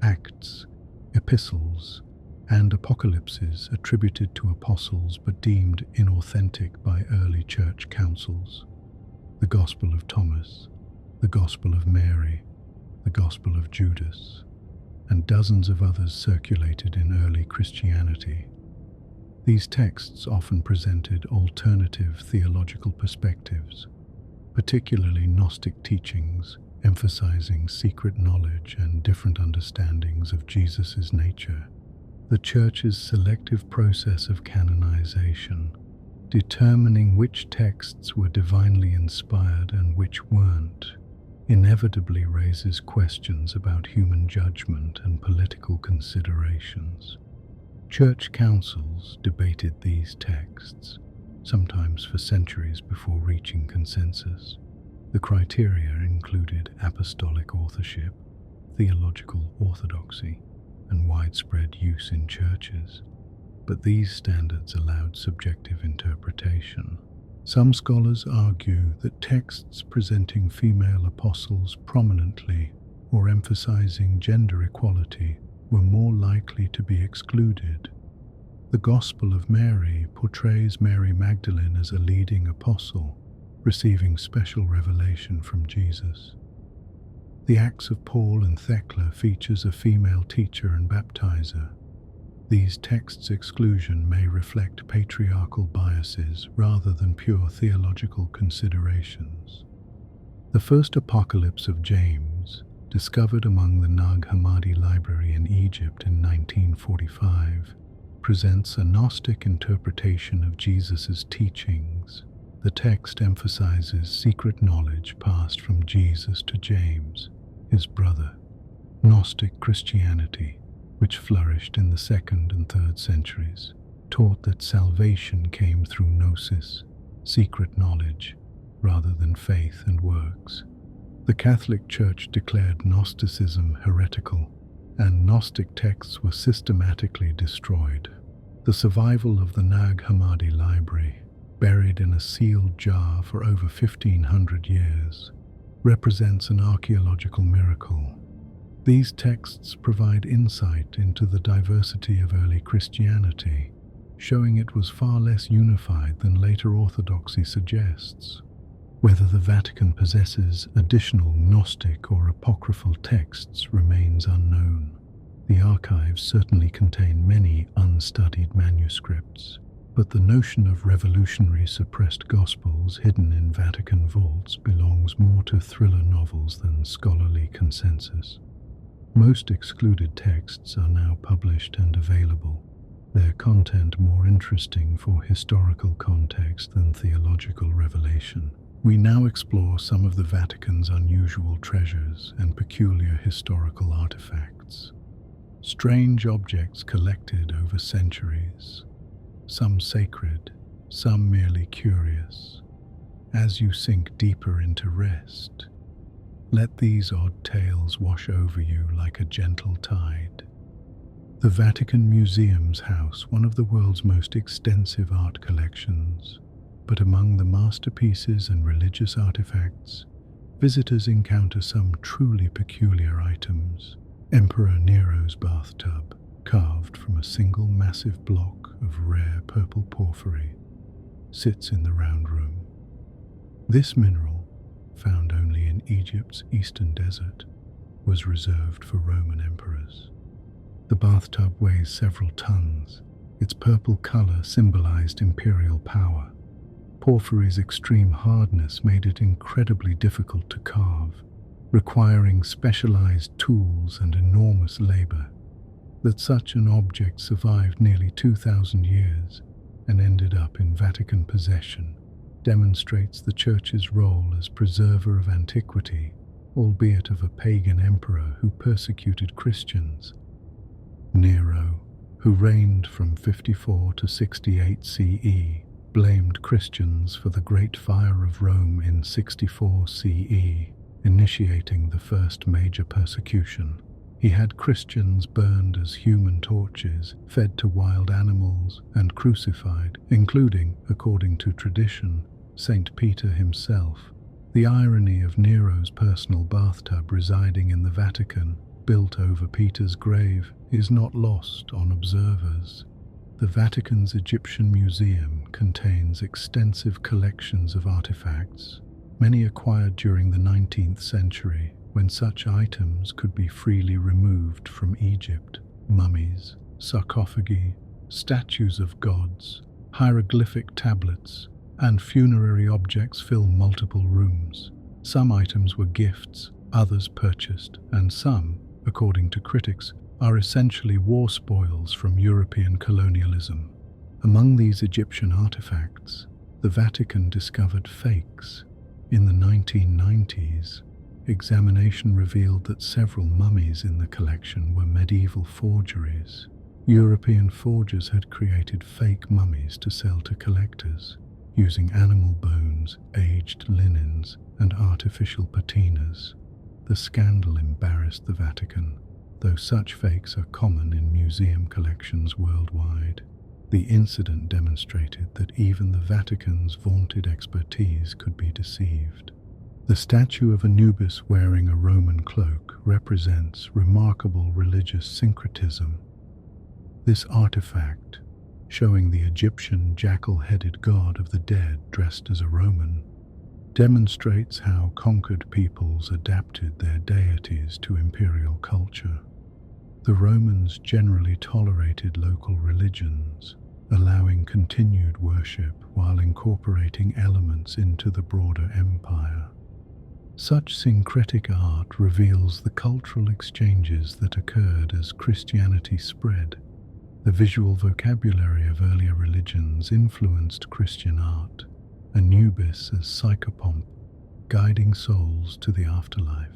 Acts, Epistles, and Apocalypses attributed to apostles but deemed inauthentic by early church councils. The Gospel of Thomas, the Gospel of Mary, the Gospel of Judas, and dozens of others circulated in early Christianity. These texts often presented alternative theological perspectives, particularly Gnostic teachings, emphasizing secret knowledge and different understandings of Jesus' nature. The Church's selective process of canonization, determining which texts were divinely inspired and which weren't, inevitably raises questions about human judgment and political considerations. Church councils debated these texts, sometimes for centuries before reaching consensus. The criteria included apostolic authorship, theological orthodoxy, and widespread use in churches, but these standards allowed subjective interpretation. Some scholars argue that texts presenting female apostles prominently or emphasizing gender equality were more likely to be excluded. The Gospel of Mary portrays Mary Magdalene as a leading apostle, receiving special revelation from Jesus. The Acts of Paul and Thecla features a female teacher and baptizer. These texts' exclusion may reflect patriarchal biases rather than pure theological considerations. The first Apocalypse of James, discovered among the Nag Hammadi library in Egypt in 1945, presents a Gnostic interpretation of Jesus' teachings. The text emphasizes secret knowledge passed from Jesus to James, his brother. Gnostic Christianity, which flourished in the 2nd and 3rd centuries, taught that salvation came through gnosis, secret knowledge, rather than faith and works. The Catholic Church declared Gnosticism heretical, and Gnostic texts were systematically destroyed. The survival of the Nag Hammadi library, buried in a sealed jar for over 1,500 years, represents an archaeological miracle. These texts provide insight into the diversity of early Christianity, showing it was far less unified than later orthodoxy suggests. Whether the Vatican possesses additional Gnostic or apocryphal texts remains unknown. The archives certainly contain many unstudied manuscripts, but the notion of revolutionary suppressed gospels hidden in Vatican vaults belongs more to thriller novels than scholarly consensus. Most excluded texts are now published and available, their content more interesting for historical context than theological revelation. We now explore some of the Vatican's unusual treasures and peculiar historical artifacts. Strange objects collected over centuries, some sacred, some merely curious. As you sink deeper into rest, let these odd tales wash over you like a gentle tide. The Vatican Museum's house one of the world's most extensive art collections, but among the masterpieces and religious artifacts, visitors encounter some truly peculiar items. Emperor Nero's bathtub, carved from a single massive block of rare purple porphyry, sits in the round room. This mineral, found only in Egypt's eastern desert, was reserved for Roman emperors. The bathtub weighs several tons. Its purple color symbolized imperial power. Porphyry's extreme hardness made it incredibly difficult to carve, requiring specialized tools and enormous labor. That such an object survived nearly 2,000 years and ended up in Vatican possession demonstrates the Church's role as preserver of antiquity, albeit of a pagan emperor who persecuted Christians. Nero, who reigned from 54 to 68 CE, blamed Christians for the Great Fire of Rome in 64 CE, initiating the first major persecution. He had Christians burned as human torches, fed to wild animals, and crucified, including, according to tradition, Saint Peter himself. The irony of Nero's personal bathtub residing in the Vatican, built over Peter's grave, is not lost on observers. The Vatican's Egyptian Museum contains extensive collections of artifacts, many acquired during the 19th century, when such items could be freely removed from Egypt. Mummies, sarcophagi, statues of gods, hieroglyphic tablets, and funerary objects fill multiple rooms. Some items were gifts, others purchased, and some, according to critics, are essentially war spoils from European colonialism. Among these Egyptian artifacts, the Vatican discovered fakes. In the 1990s, examination revealed that several mummies in the collection were medieval forgeries. European forgers had created fake mummies to sell to collectors, using animal bones, aged linens, and artificial patinas. The scandal embarrassed the Vatican, though such fakes are common in museum collections worldwide. The incident demonstrated that even the Vatican's vaunted expertise could be deceived. The statue of Anubis wearing a Roman cloak represents remarkable religious syncretism. This artifact, showing the Egyptian jackal-headed god of the dead dressed as a Roman, demonstrates how conquered peoples adapted their deities to imperial culture. The Romans generally tolerated local religions, allowing continued worship while incorporating elements into the broader empire. Such syncretic art reveals the cultural exchanges that occurred as Christianity spread. The visual vocabulary of earlier religions influenced Christian art. Anubis as psychopomp, guiding souls to the afterlife,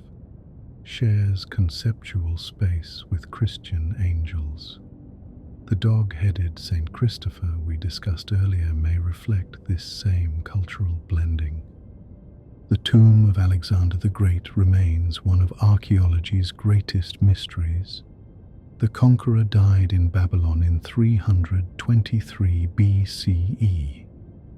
shares conceptual space with Christian angels. The dog-headed Saint Christopher we discussed earlier may reflect this same cultural blending. The tomb of Alexander the Great remains one of archaeology's greatest mysteries. The conqueror died in Babylon in 323 BCE.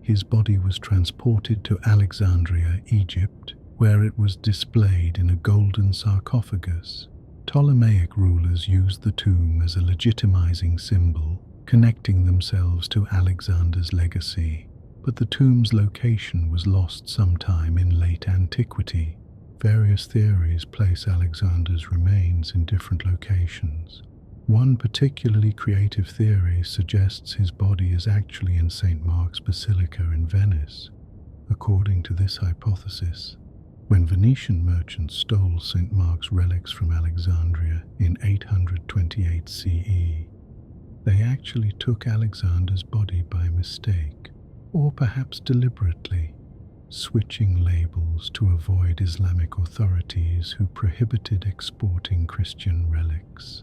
His body was transported to Alexandria, Egypt, where it was displayed in a golden sarcophagus. Ptolemaic rulers used the tomb as a legitimizing symbol, connecting themselves to Alexander's legacy. But the tomb's location was lost sometime in late antiquity. Various theories place Alexander's remains in different locations. One particularly creative theory suggests his body is actually in St. Mark's Basilica in Venice. According to this hypothesis, when Venetian merchants stole St. Mark's relics from Alexandria in 828 CE, they actually took Alexander's body by mistake, or perhaps deliberately, switching labels to avoid Islamic authorities who prohibited exporting Christian relics.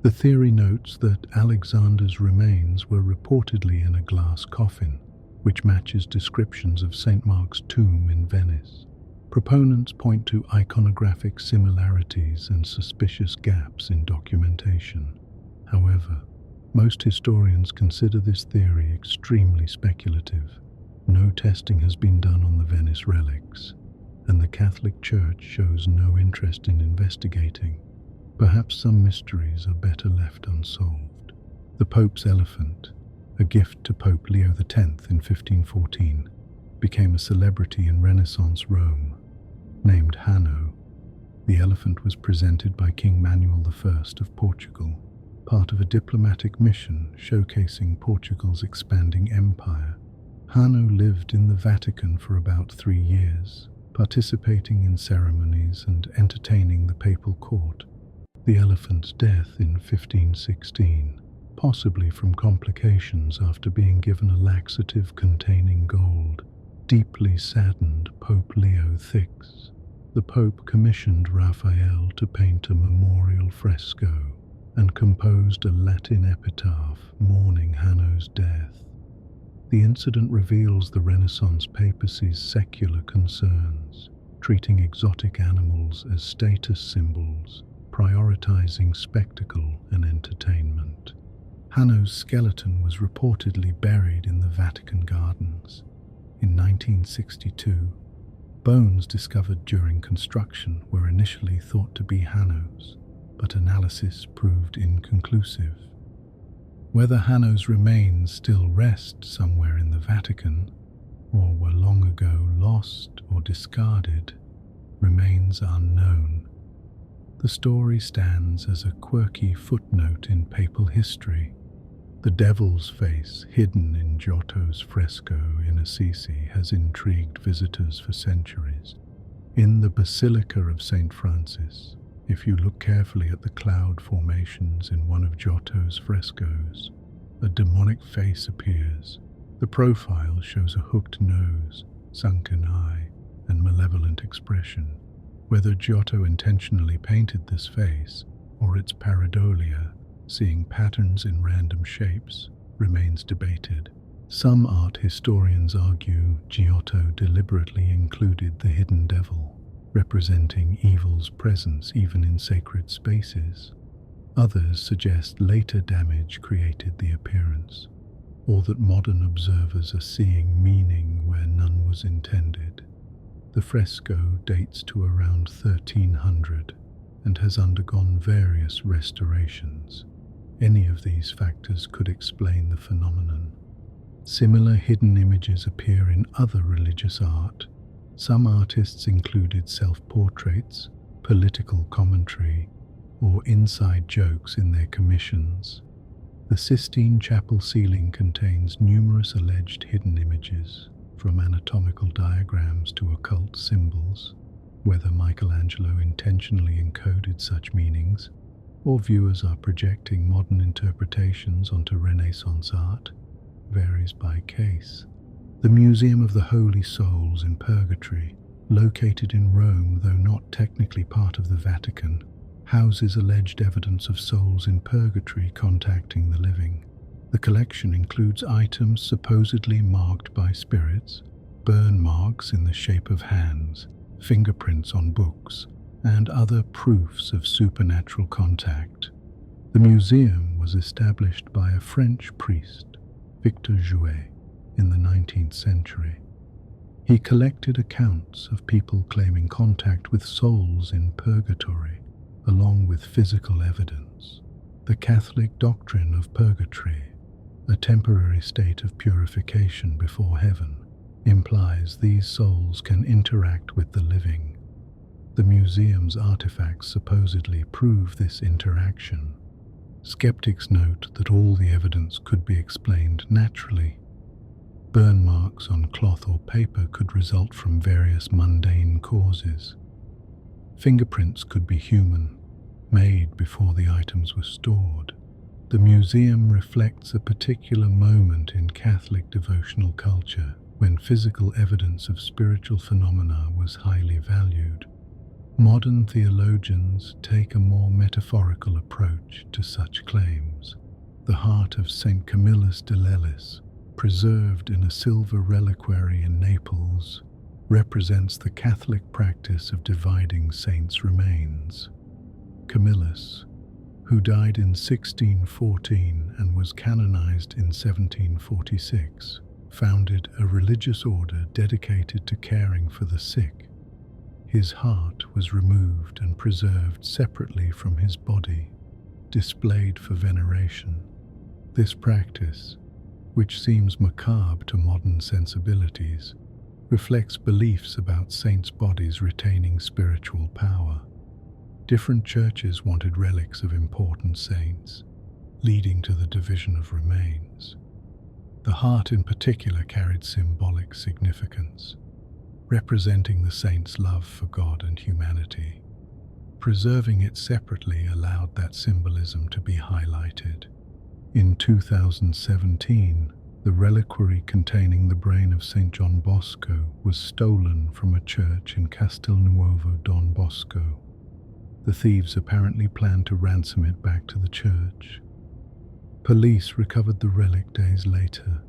The theory notes that Alexander's remains were reportedly in a glass coffin, which matches descriptions of St. Mark's tomb in Venice. Proponents point to iconographic similarities and suspicious gaps in documentation. However, most historians consider this theory extremely speculative. No testing has been done on the Venice relics, and the Catholic Church shows no interest in investigating. perhaps some mysteries are better left unsolved. The Pope's elephant, a gift to Pope Leo X in 1514, became a celebrity in Renaissance Rome. Named Hanno, the elephant was presented by King Manuel I of Portugal, part of a diplomatic mission showcasing Portugal's expanding empire. Hanno lived in the Vatican for about 3 years, participating in ceremonies and entertaining the papal court. The elephant's death in 1516, possibly from complications after being given a laxative containing gold, deeply saddened Pope Leo VI. The Pope commissioned Raphael to paint a memorial fresco and composed a Latin epitaph mourning Hanno's death. The incident reveals the Renaissance papacy's secular concerns, treating exotic animals as status symbols, prioritizing spectacle and entertainment. Hanno's skeleton was reportedly buried in the Vatican gardens. In 1962, bones discovered during construction were initially thought to be Hanno's, but analysis proved inconclusive. Whether Hanno's remains still rest somewhere in the Vatican, or were long ago lost or discarded, remains unknown. The story stands as a quirky footnote in papal history. The devil's face hidden in Giotto's fresco in Assisi has intrigued visitors for centuries. In the Basilica of St. Francis, if you look carefully at the cloud formations in one of Giotto's frescoes, a demonic face appears. The profile shows a hooked nose, sunken eye, and malevolent expression. Whether Giotto intentionally painted this face, or its pareidolia, seeing patterns in random shapes, remains debated. Some art historians argue Giotto deliberately included the hidden devil, representing evil's presence even in sacred spaces. Others suggest later damage created the appearance, or that modern observers are seeing meaning where none was intended. The fresco dates to around 1300 and has undergone various restorations. Any of these factors could explain the phenomenon. Similar hidden images appear in other religious art. Some artists included self-portraits, political commentary, or inside jokes in their commissions. The Sistine Chapel ceiling contains numerous alleged hidden images, from anatomical diagrams to occult symbols. Whether Michelangelo intentionally encoded such meanings, or viewers are projecting modern interpretations onto Renaissance art, varies by case. The Museum of the Holy Souls in Purgatory, located in Rome though not technically part of the Vatican, houses alleged evidence of souls in purgatory contacting the living. The collection includes items supposedly marked by spirits, burn marks in the shape of hands, fingerprints on books, and other proofs of supernatural contact. The museum was established by a French priest, Victor Jouet, in the 19th century. He collected accounts of people claiming contact with souls in purgatory, along with physical evidence. The Catholic doctrine of purgatory, a temporary state of purification before heaven, implies these souls can interact with the living. The museum's artifacts supposedly prove this interaction. Skeptics note that all the evidence could be explained naturally. Burn marks on cloth or paper could result from various mundane causes. Fingerprints could be human, made before the items were stored. The museum reflects a particular moment in Catholic devotional culture when physical evidence of spiritual phenomena was highly valued. Modern theologians take a more metaphorical approach to such claims. The heart of St. Camillus de Lelis, preserved in a silver reliquary in Naples, represents the Catholic practice of dividing saints' remains. Camillus, who died in 1614 and was canonized in 1746, founded a religious order dedicated to caring for the sick. His heart was removed and preserved separately from his body, displayed for veneration. This practice, which seems macabre to modern sensibilities, reflects beliefs about saints' bodies retaining spiritual power. Different churches wanted relics of important saints, leading to the division of remains. The heart in particular carried symbolic significance, representing the saint's love for God and humanity. Preserving it separately allowed that symbolism to be highlighted. In 2017, the reliquary containing the brain of St. John Bosco was stolen from a church in Castelnuovo Don Bosco. The thieves apparently planned to ransom it back to the church. Police recovered the relic days later.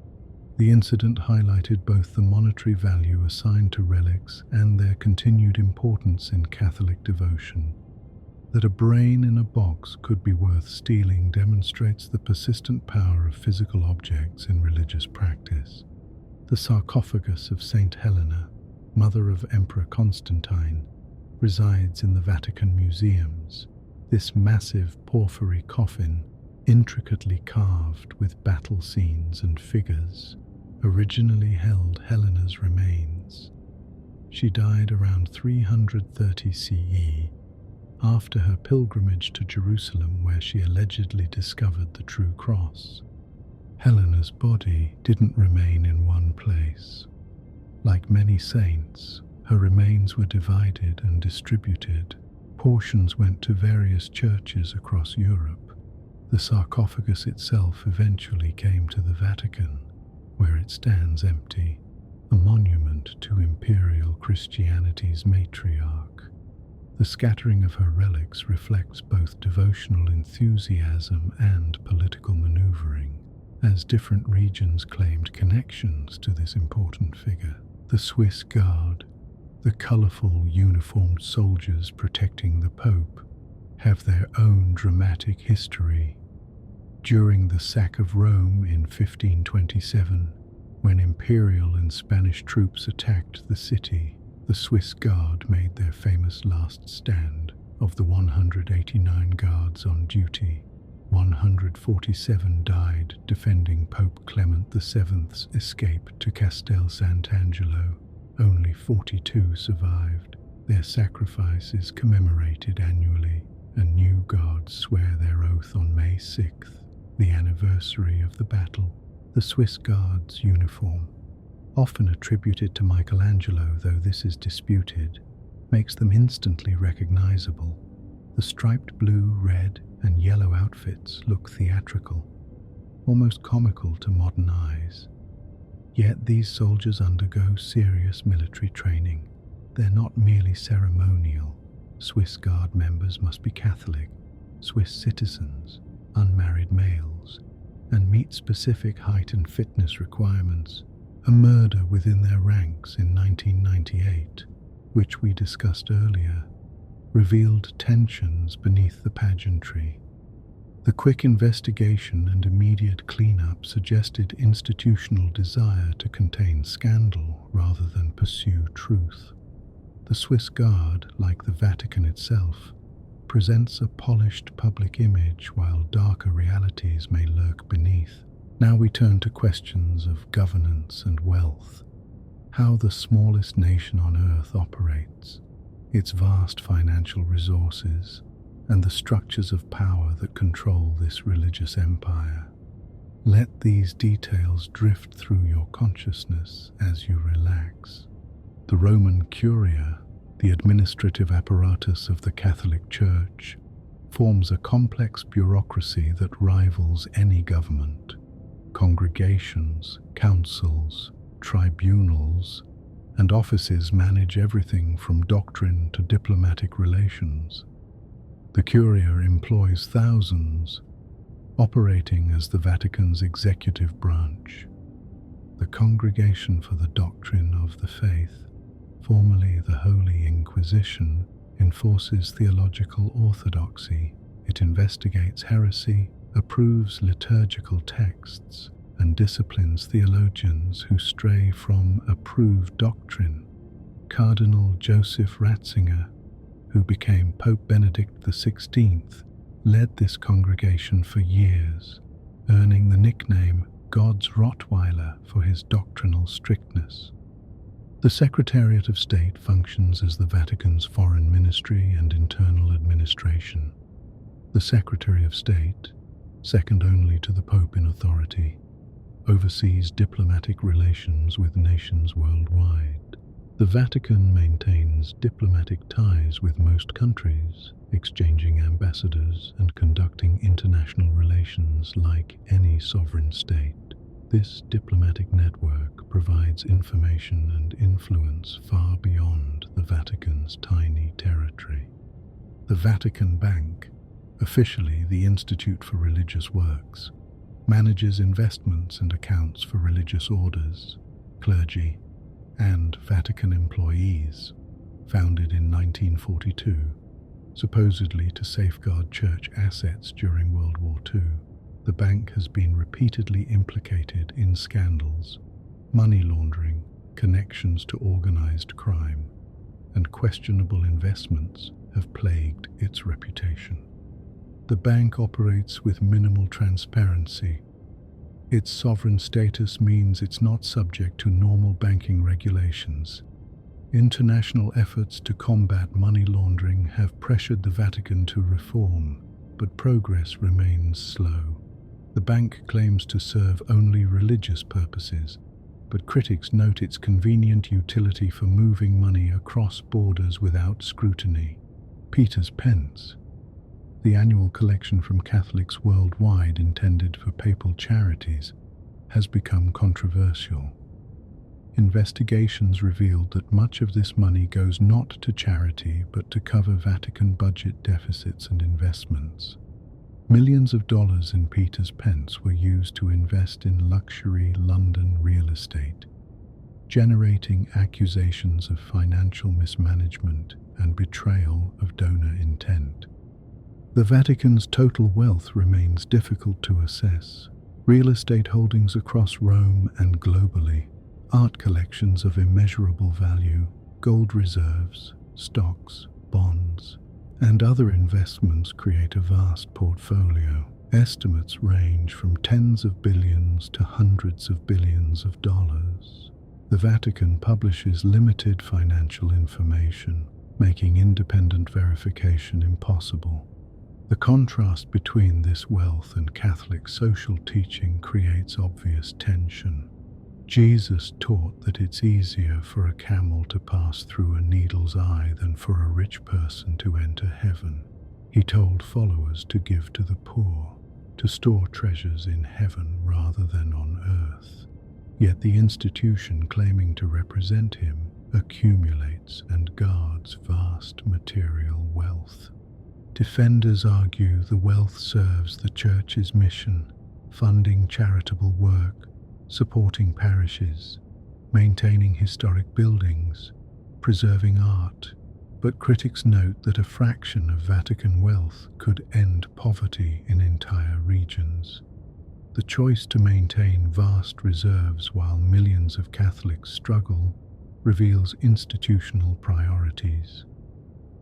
The incident highlighted both the monetary value assigned to relics and their continued importance in Catholic devotion. That a brain in a box could be worth stealing demonstrates the persistent power of physical objects in religious practice. The sarcophagus of Saint Helena, mother of Emperor Constantine, resides in the Vatican museums. This massive porphyry coffin, intricately carved with battle scenes and figures, originally held Helena's remains. She died around 330 CE, after her pilgrimage to Jerusalem, where she allegedly discovered the true cross. Helena's body didn't remain in one place. Like many saints, her remains were divided and distributed. Portions went to various churches across Europe. The sarcophagus itself eventually came to the Vatican, where it stands empty, a monument to imperial Christianity's matriarch. The scattering of her relics reflects both devotional enthusiasm and political maneuvering, as different regions claimed connections to this important figure. The Swiss Guard, the colourful uniformed soldiers protecting the Pope, have their own dramatic history. During the sack of Rome in 1527, when imperial and Spanish troops attacked the city, the Swiss Guard made their famous last stand. Of the 189 guards on duty, 147 died defending Pope Clement VII's escape to Castel Sant'Angelo. Only 42 survived. Their sacrifice is commemorated annually, and new guards swear their oath on May 6th, the anniversary of the battle. The Swiss Guard's uniform, often attributed to Michelangelo, though this is disputed, makes them instantly recognizable. The striped blue, red, and yellow outfits look theatrical, almost comical to modern eyes. Yet these soldiers undergo serious military training. They're not merely ceremonial. Swiss Guard members must be Catholic, Swiss citizens, unmarried males, and meet specific height and fitness requirements. A murder within their ranks in 1998, which we discussed earlier, revealed tensions beneath the pageantry. The quick investigation and immediate cleanup suggested institutional desire to contain scandal rather than pursue truth. The Swiss Guard, like the Vatican itself, presents a polished public image while darker realities may lurk beneath. Now we turn to questions of governance and wealth, how the smallest nation on earth operates, its vast financial resources, and the structures of power that control this religious empire. Let these details drift through your consciousness as you relax. The Roman Curia, the administrative apparatus of the Catholic Church, forms a complex bureaucracy that rivals any government. Congregations, councils, tribunals, and offices manage everything from doctrine to diplomatic relations. The Curia employs thousands, operating as the Vatican's executive branch. The Congregation for the Doctrine of the Faith, formerly the Holy Inquisition, enforces theological orthodoxy. It investigates heresy, approves liturgical texts, and disciplines theologians who stray from approved doctrine. Cardinal Joseph Ratzinger, who became Pope Benedict XVI, led this congregation for years, earning the nickname God's Rottweiler for his doctrinal strictness. The Secretariat of State functions as the Vatican's foreign ministry and internal administration. The Secretary of State, second only to the Pope in authority, oversees diplomatic relations with nations worldwide. The Vatican maintains diplomatic ties with most countries, exchanging ambassadors and conducting international relations like any sovereign state. This diplomatic network provides information and influence far beyond the Vatican's tiny territory. The Vatican Bank, officially the Institute for Religious Works, manages investments and accounts for religious orders, clergy, and Vatican employees, founded in 1942, supposedly to safeguard church assets during World War II. The bank has been repeatedly implicated in scandals, money laundering, connections to organized crime, and questionable investments have plagued its reputation. The bank operates with minimal transparency. Its sovereign status means it's not subject to normal banking regulations. International efforts to combat money laundering have pressured the Vatican to reform, but progress remains slow. The bank claims to serve only religious purposes, but critics note its convenient utility for moving money across borders without scrutiny. Peter's Pence, the annual collection from Catholics worldwide intended for papal charities, has become controversial. Investigations revealed that much of this money goes not to charity but to cover Vatican budget deficits and investments. Millions of dollars in Peter's Pence were used to invest in luxury London real estate, generating accusations of financial mismanagement and betrayal of donor intent. The Vatican's total wealth remains difficult to assess. Real estate holdings across Rome and globally, art collections of immeasurable value, gold reserves, stocks, bonds, and other investments create a vast portfolio. Estimates range from tens of billions to hundreds of billions of dollars. The Vatican publishes limited financial information, making independent verification impossible. The contrast between this wealth and Catholic social teaching creates obvious tension. Jesus taught that it's easier for a camel to pass through a needle's eye than for a rich person to enter heaven. He told followers to give to the poor, to store treasures in heaven rather than on earth. Yet the institution claiming to represent him accumulates and guards vast material wealth. Defenders argue the wealth serves the Church's mission, funding charitable work, supporting parishes, maintaining historic buildings, preserving art, but critics note that a fraction of Vatican wealth could end poverty in entire regions. The choice to maintain vast reserves while millions of Catholics struggle reveals institutional priorities.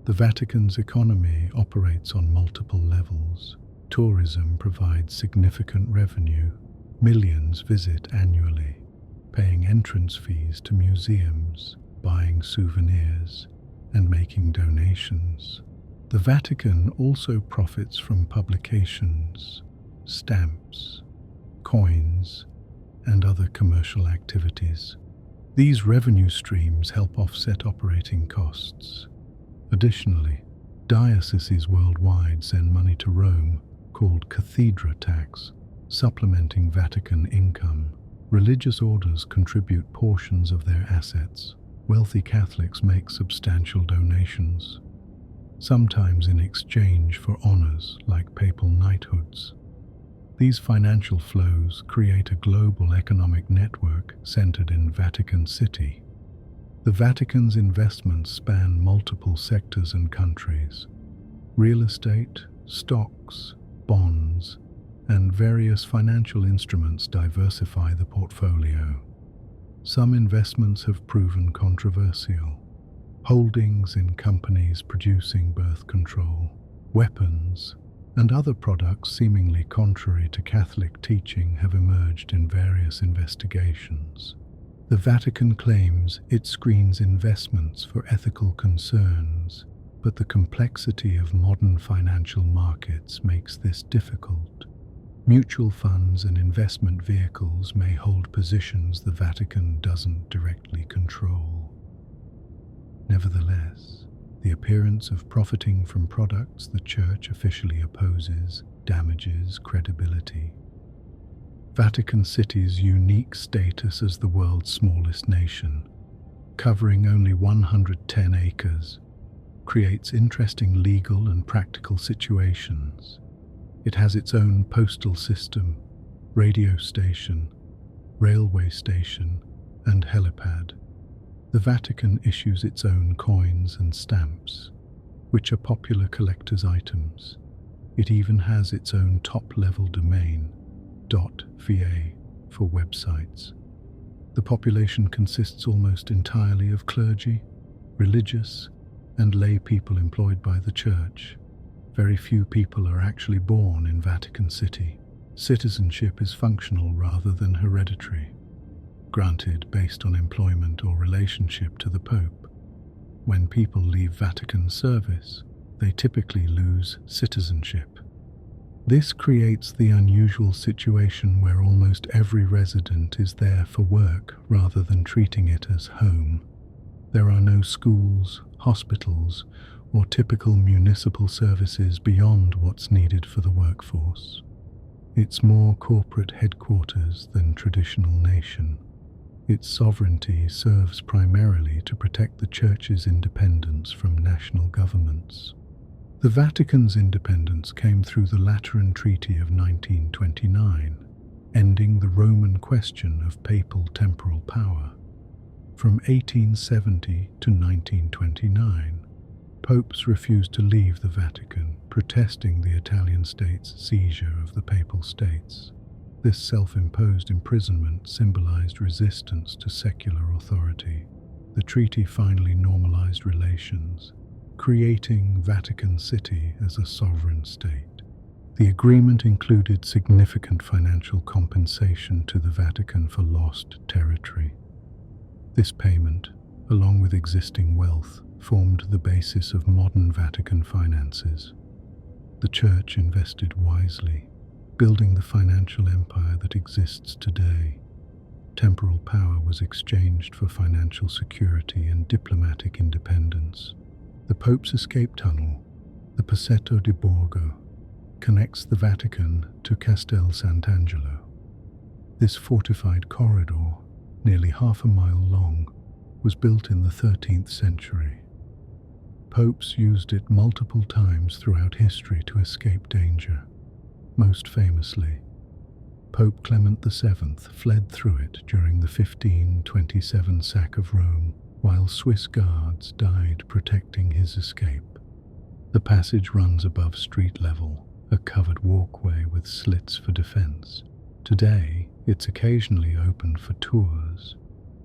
The Vatican's economy operates on multiple levels. Tourism provides significant revenue. Millions visit annually, paying entrance fees to museums, buying souvenirs, and making donations. The Vatican also profits from publications, stamps, coins, and other commercial activities. These revenue streams help offset operating costs. Additionally, dioceses worldwide send money to Rome, called cathedra tax, supplementing Vatican income. Religious orders contribute portions of their assets. Wealthy Catholics make substantial donations, sometimes in exchange for honors like papal knighthoods. These financial flows create a global economic network centered in Vatican City. The Vatican's investments span multiple sectors and countries. Real estate, stocks, bonds, and various financial instruments diversify the portfolio. Some investments have proven controversial. Holdings in companies producing birth control, weapons, and other products seemingly contrary to Catholic teaching have emerged in various investigations. The Vatican claims it screens investments for ethical concerns, but the complexity of modern financial markets makes this difficult. Mutual funds and investment vehicles may hold positions the Vatican doesn't directly control. Nevertheless, the appearance of profiting from products the Church officially opposes damages credibility. Vatican City's unique status as the world's smallest nation, covering only 110 acres, creates interesting legal and practical situations. It has its own postal system, radio station, railway station, and helipad. The Vatican issues its own coins and stamps, which are popular collector's items. It even has its own top-level domain, .va, for websites. The population consists almost entirely of clergy, religious, and lay people employed by the Church. Very few people are actually born in Vatican City. Citizenship is functional rather than hereditary, granted based on employment or relationship to the Pope. When people leave Vatican service, they typically lose citizenship. This creates the unusual situation where almost every resident is there for work rather than treating it as home. There are no schools, hospitals, or typical municipal services beyond what's needed for the workforce. It's more corporate headquarters than traditional nation. Its sovereignty serves primarily to protect the Church's independence from national governments. The Vatican's independence came through the Lateran Treaty of 1929, ending the Roman question of papal temporal power. From 1870 to 1929, popes refused to leave the Vatican, protesting the Italian state's seizure of the Papal States. This self-imposed imprisonment symbolized resistance to secular authority. The treaty finally normalized relations, creating Vatican City as a sovereign state. The agreement included significant financial compensation to the Vatican for lost territory. This payment, along with existing wealth, formed the basis of modern Vatican finances. The Church invested wisely, building the financial empire that exists today. Temporal power was exchanged for financial security and diplomatic independence. The Pope's escape tunnel, the Passetto di Borgo, connects the Vatican to Castel Sant'Angelo. This fortified corridor, nearly half a mile long, was built in the 13th century. Popes used it multiple times throughout history to escape danger. Most famously, Pope Clement VII fled through it during the 1527 sack of Rome, while Swiss guards died protecting his escape. The passage runs above street level, a covered walkway with slits for defense. Today, it's occasionally opened for tours.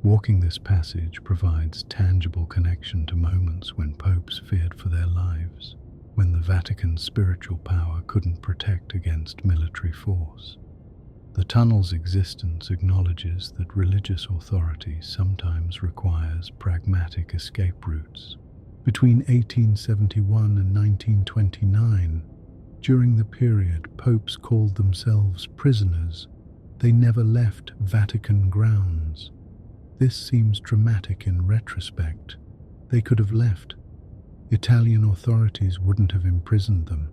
Walking this passage provides tangible connection to moments when popes feared for their lives, when the Vatican's spiritual power couldn't protect against military force. The tunnel's existence acknowledges that religious authority sometimes requires pragmatic escape routes. Between 1871 and 1929, during the period popes called themselves prisoners, they never left Vatican grounds. This seems dramatic in retrospect. They could have left. Italian authorities wouldn't have imprisoned them,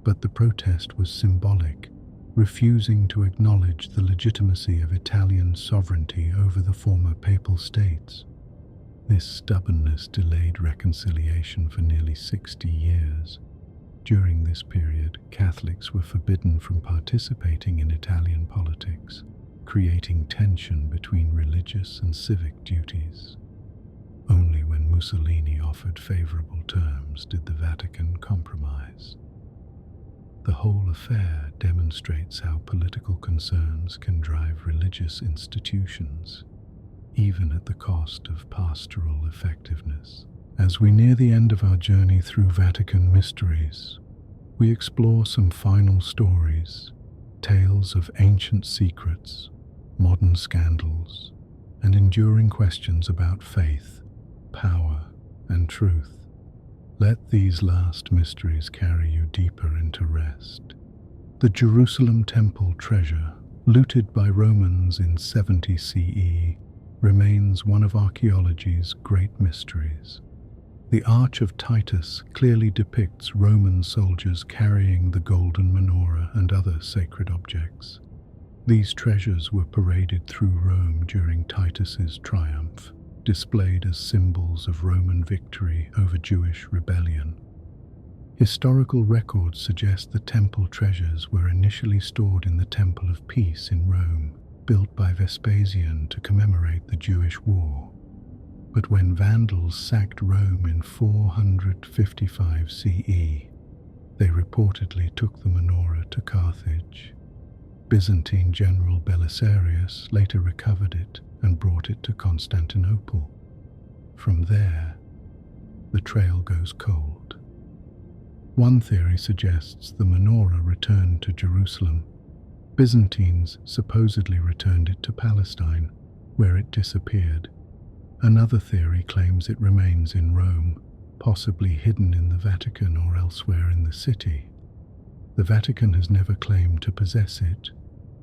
but the protest was symbolic, refusing to acknowledge the legitimacy of Italian sovereignty over the former papal states. This stubbornness delayed reconciliation for nearly 60 years. During this period, Catholics were forbidden from participating in Italian politics, creating tension between religious and civic duties. Only when Mussolini offered favorable terms did the Vatican compromise. The whole affair demonstrates how political concerns can drive religious institutions, even at the cost of pastoral effectiveness. As we near the end of our journey through Vatican mysteries, we explore some final stories, tales of ancient secrets, modern scandals, and enduring questions about faith, power, and truth. Let these last mysteries carry you deeper into rest. The Jerusalem Temple treasure, looted by Romans in 70 CE, remains one of archaeology's great mysteries. The Arch of Titus clearly depicts Roman soldiers carrying the golden menorah and other sacred objects. These treasures were paraded through Rome during Titus's triumph, displayed as symbols of Roman victory over Jewish rebellion. Historical records suggest the temple treasures were initially stored in the Temple of Peace in Rome, built by Vespasian to commemorate the Jewish war. But when Vandals sacked Rome in 455 CE, they reportedly took the menorah to Carthage. Byzantine general Belisarius later recovered it and brought it to Constantinople. From there, the trail goes cold. One theory suggests the menorah returned to Jerusalem. Byzantines supposedly returned it to Palestine, where it disappeared. Another theory claims it remains in Rome, possibly hidden in the Vatican or elsewhere in the city. The Vatican has never claimed to possess it,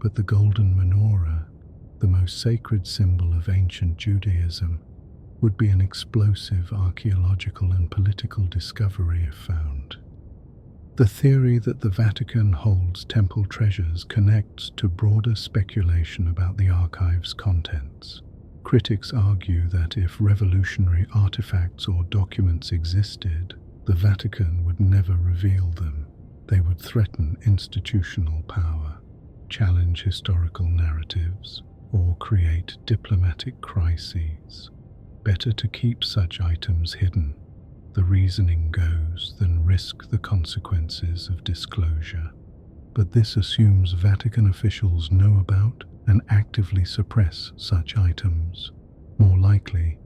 but the golden menorah, the most sacred symbol of ancient Judaism, would be an explosive archaeological and political discovery if found. The theory that the Vatican holds temple treasures connects to broader speculation about the archive's contents. Critics argue that if revolutionary artifacts or documents existed, the Vatican would never reveal them. They would threaten institutional power, challenge historical narratives, or create diplomatic crises. Better to keep such items hidden, the reasoning goes, than risk the consequences of disclosure. But this assumes Vatican officials know about and actively suppress such items. More likely,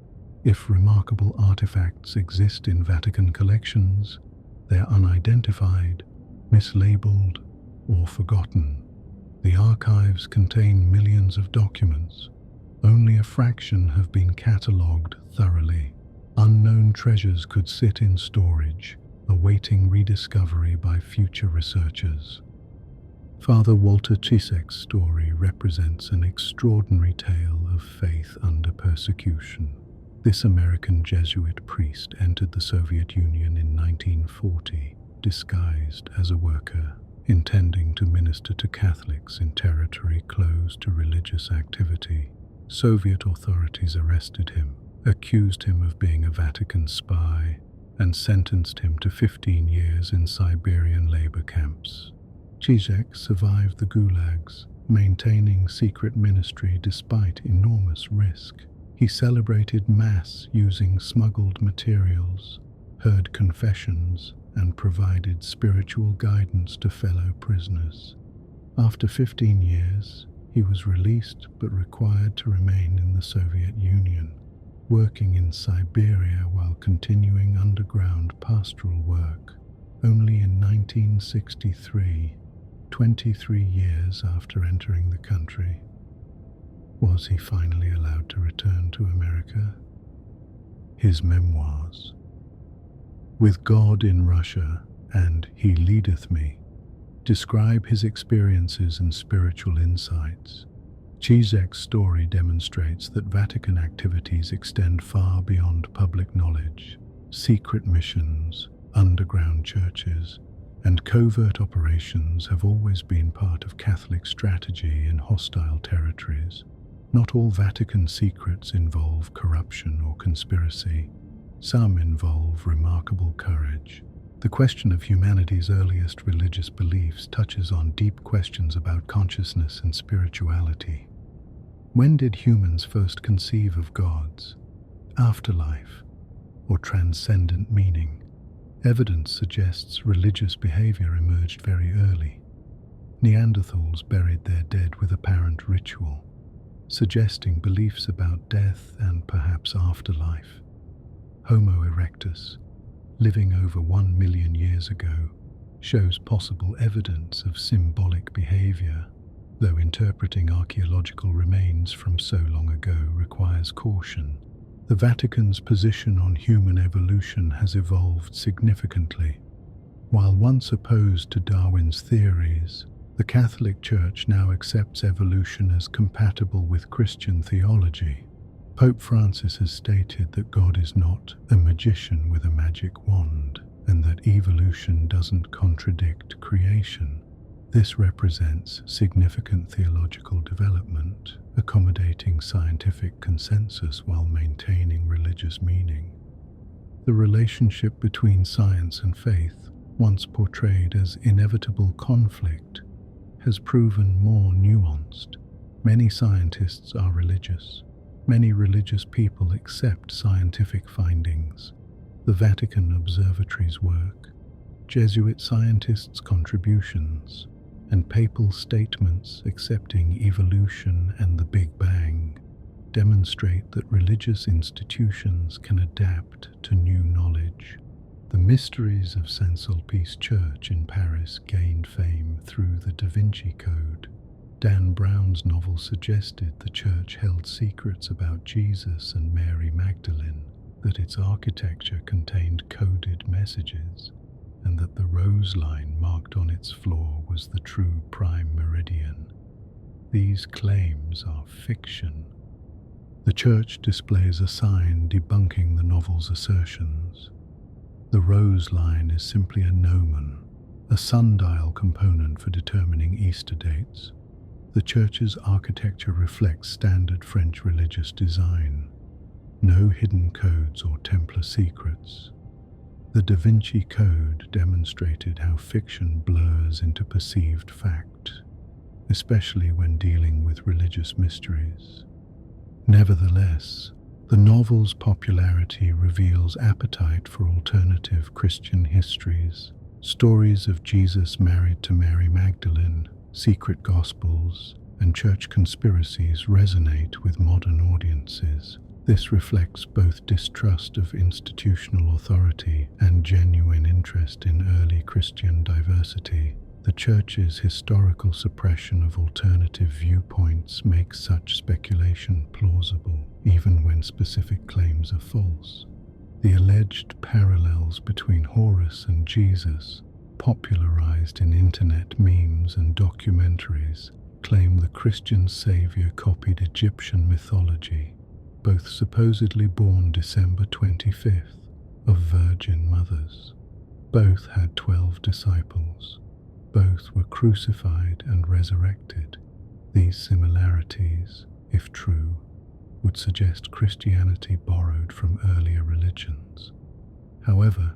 if remarkable artifacts exist in Vatican collections, they are unidentified, mislabeled, or forgotten. The archives contain millions of documents. Only a fraction have been catalogued thoroughly. Unknown treasures could sit in storage, awaiting rediscovery by future researchers. Father Walter Cisek's story represents an extraordinary tale of faith under persecution. This American Jesuit priest entered the Soviet Union in 1940, disguised as a worker, intending to minister to Catholics in territory closed to religious activity. Soviet authorities arrested him, accused him of being a Vatican spy, and sentenced him to 15 years in Siberian labor camps. Cizek survived the gulags, maintaining secret ministry despite enormous risk. He celebrated Mass using smuggled materials, heard confessions, and provided spiritual guidance to fellow prisoners. After 15 years, he was released but required to remain in the Soviet Union, working in Siberia while continuing underground pastoral work. Only in 1963, 23 years after entering the country, was he finally allowed to return to America. His memoirs, With God in Russia and He Leadeth Me, describe his experiences and spiritual insights. Cizek's story demonstrates that Vatican activities extend far beyond public knowledge. Secret missions, underground churches, and covert operations have always been part of Catholic strategy in hostile territories. Not all Vatican secrets involve corruption or conspiracy. Some involve remarkable courage. The question of humanity's earliest religious beliefs touches on deep questions about consciousness and spirituality. When did humans first conceive of gods, afterlife, or transcendent meaning? Evidence suggests religious behavior emerged very early. Neanderthals buried their dead with apparent ritual, suggesting beliefs about death and perhaps afterlife. Homo erectus, living over 1 million years ago, shows possible evidence of symbolic behavior, though interpreting archaeological remains from so long ago requires caution. The Vatican's position on human evolution has evolved significantly. While once opposed to Darwin's theories, the Catholic Church now accepts evolution as compatible with Christian theology. Pope Francis has stated that God is not a magician with a magic wand, and that evolution doesn't contradict creation. This represents significant theological development, accommodating scientific consensus while maintaining religious meaning. The relationship between science and faith, once portrayed as inevitable conflict, has proven more nuanced. Many scientists are religious. Many religious people accept scientific findings. The Vatican Observatory's work, Jesuit scientists' contributions, and papal statements accepting evolution and the Big Bang demonstrate that religious institutions can adapt to new knowledge. The mysteries of Saint-Sulpice Church in Paris gained fame through the Da Vinci Code. Dan Brown's novel suggested the church held secrets about Jesus and Mary Magdalene, that its architecture contained coded messages, and that the rose line marked on its floor was the true prime meridian. These claims are fiction. The church displays a sign debunking the novel's assertions. The rose line is simply a gnomon, a sundial component for determining Easter dates. The church's architecture reflects standard French religious design. No hidden codes or Templar secrets. The Da Vinci Code demonstrated how fiction blurs into perceived fact, especially when dealing with religious mysteries. Nevertheless, the novel's popularity reveals appetite for alternative Christian histories. Stories of Jesus married to Mary Magdalene, secret gospels, and church conspiracies resonate with modern audiences. This reflects both distrust of institutional authority and genuine interest in early Christian diversity. The Church's historical suppression of alternative viewpoints makes such speculation plausible, even when specific claims are false. The alleged parallels between Horus and Jesus, popularized in internet memes and documentaries, claim the Christian savior copied Egyptian mythology, both supposedly born December 25th, of virgin mothers. Both had 12 disciples. Both were crucified and resurrected. These similarities, if true, would suggest Christianity borrowed from earlier religions. However,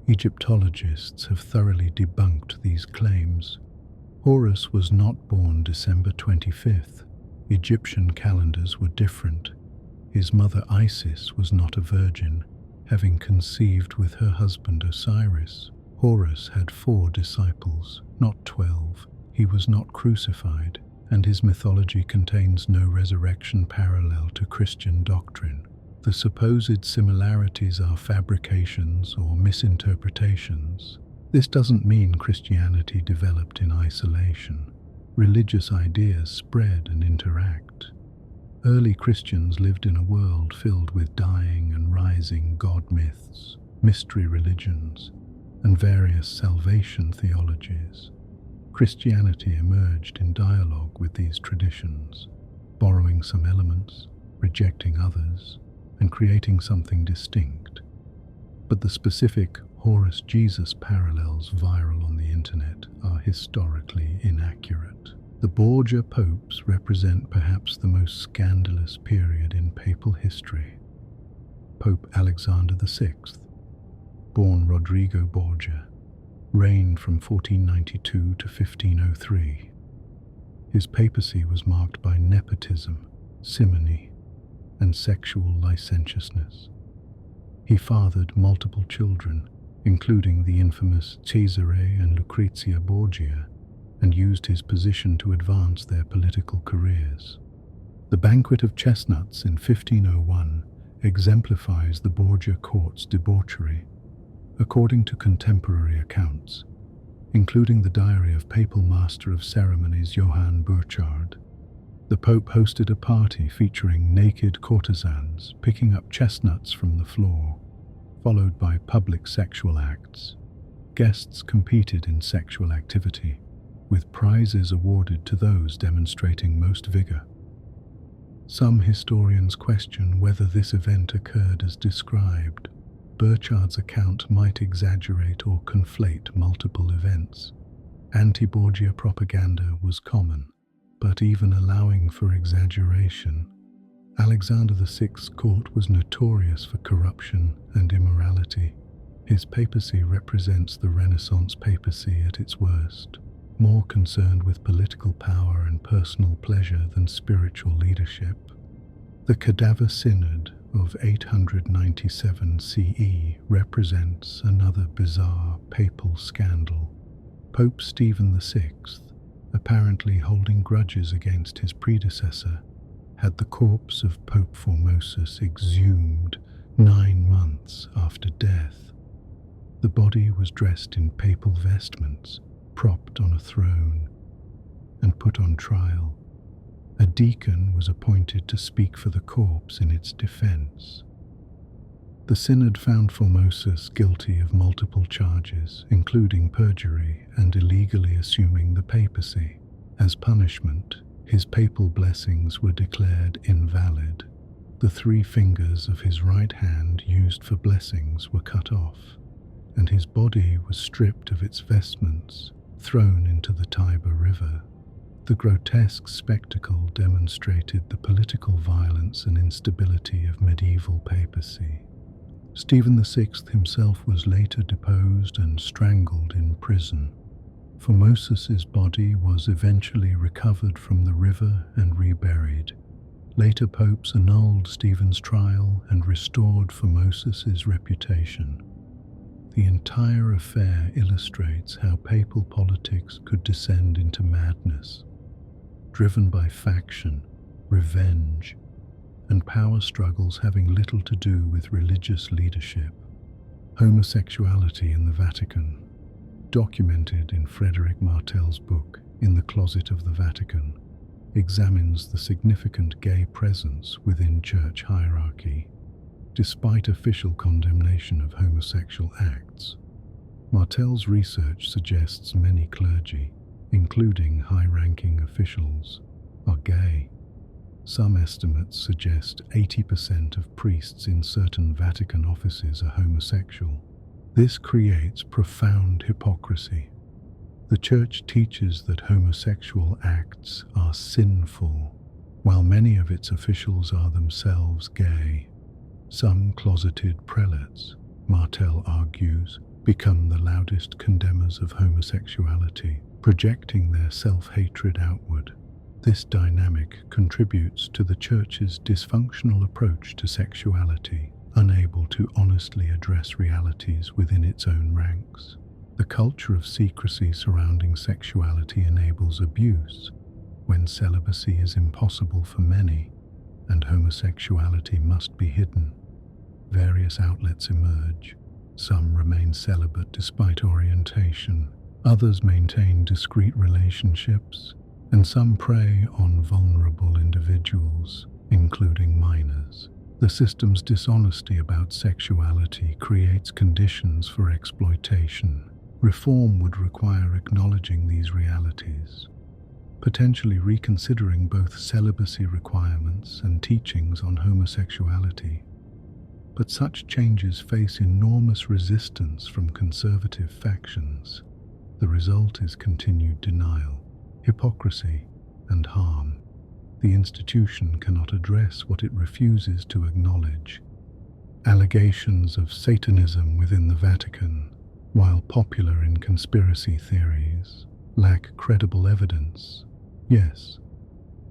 Egyptologists have thoroughly debunked these claims. Horus was not born December 25th. Egyptian calendars were different. His mother Isis was not a virgin, having conceived with her husband Osiris. Horus had 4 disciples, not 12. He was not crucified, and his mythology contains no resurrection parallel to Christian doctrine. The supposed similarities are fabrications or misinterpretations. This doesn't mean Christianity developed in isolation. Religious ideas spread and interact. Early Christians lived in a world filled with dying and rising god myths, mystery religions, and various salvation theologies. Christianity emerged in dialogue with these traditions, borrowing some elements, rejecting others, and creating something distinct. But the specific Horus-Jesus parallels viral on the internet are historically inaccurate. The Borgia popes represent perhaps the most scandalous period in papal history. Pope Alexander VI, born Rodrigo Borgia, reigned from 1492 to 1503. His papacy was marked by nepotism, simony, and sexual licentiousness. He fathered multiple children, including the infamous Cesare and Lucrezia Borgia, and used his position to advance their political careers. The Banquet of Chestnuts in 1501 exemplifies the Borgia court's debauchery. According to contemporary accounts, including the diary of Papal Master of Ceremonies Johann Burchard, the Pope hosted a party featuring naked courtesans picking up chestnuts from the floor, followed by public sexual acts. Guests competed in sexual activity, with prizes awarded to those demonstrating most vigor. Some historians question whether this event occurred as described. Burchard's account might exaggerate or conflate multiple events. Anti-Borgia propaganda was common, but even allowing for exaggeration, Alexander VI's court was notorious for corruption and immorality. His papacy represents the Renaissance papacy at its worst, more concerned with political power and personal pleasure than spiritual leadership. The Cadaver Synod of 897 CE represents another bizarre papal scandal. Pope Stephen VI, apparently holding grudges against his predecessor, had the corpse of Pope Formosus exhumed 9 months after death. The body was dressed in papal vestments, propped on a throne, and put on trial. A deacon was appointed to speak for the corpse in its defense. The Synod found Formosus guilty of multiple charges, including perjury and illegally assuming the papacy. As punishment, his papal blessings were declared invalid. The 3 fingers of his right hand used for blessings were cut off, and his body was stripped of its vestments, thrown into the Tiber River. The grotesque spectacle demonstrated the political violence and instability of medieval papacy. Stephen VI himself was later deposed and strangled in prison. Formosus's body was eventually recovered from the river and reburied. Later popes annulled Stephen's trial and restored Formosus's reputation. The entire affair illustrates how papal politics could descend into madness, driven by faction, revenge, and power struggles having little to do with religious leadership. Homosexuality in the Vatican, documented in Frederick Martel's book In the Closet of the Vatican, examines the significant gay presence within church hierarchy. Despite official condemnation of homosexual acts, Martel's research suggests many clergy, including high-ranking officials, are gay. Some estimates suggest 80% of priests in certain Vatican offices are homosexual. This creates profound hypocrisy. The Church teaches that homosexual acts are sinful, while many of its officials are themselves gay. Some closeted prelates, Martel argues, become the loudest condemners of homosexuality, projecting their self-hatred outward. This dynamic contributes to the Church's dysfunctional approach to sexuality, unable to honestly address realities within its own ranks. The culture of secrecy surrounding sexuality enables abuse, when celibacy is impossible for many, and homosexuality must be hidden. Various outlets emerge. Some remain celibate despite orientation, others maintain discreet relationships, and some prey on vulnerable individuals, including minors. The system's dishonesty about sexuality creates conditions for exploitation. Reform would require acknowledging these realities, potentially reconsidering both celibacy requirements and teachings on homosexuality. But such changes face enormous resistance from conservative factions. The result is continued denial, hypocrisy, and harm. The institution cannot address what it refuses to acknowledge. Allegations of Satanism within the Vatican, while popular in conspiracy theories, lack credible evidence. Yes,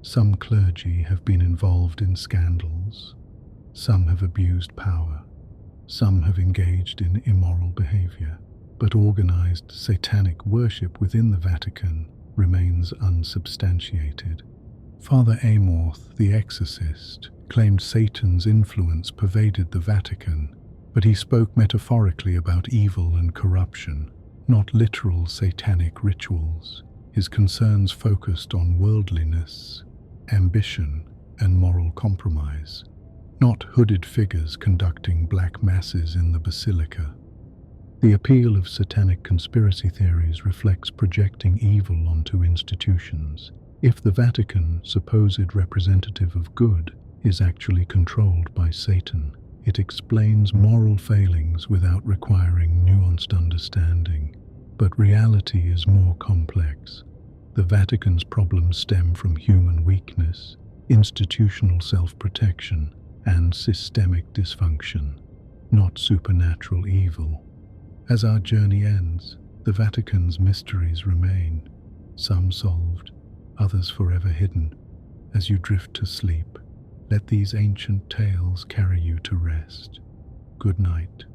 some clergy have been involved in scandals, some have abused power, some have engaged in immoral behavior, but organized satanic worship within the Vatican remains unsubstantiated. Father Amorth, the Exorcist, claimed Satan's influence pervaded the Vatican, but he spoke metaphorically about evil and corruption, not literal satanic rituals. His concerns focused on worldliness, ambition, and moral compromise, not hooded figures conducting black masses in the basilica. The appeal of satanic conspiracy theories reflects projecting evil onto institutions. If the Vatican, supposed representative of good, is actually controlled by Satan, it explains moral failings without requiring nuanced understanding. But reality is more complex. The Vatican's problems stem from human weakness, institutional self-protection, and systemic dysfunction, not supernatural evil. As our journey ends, the Vatican's mysteries remain, some solved, others forever hidden. As you drift to sleep, let these ancient tales carry you to rest. Good night.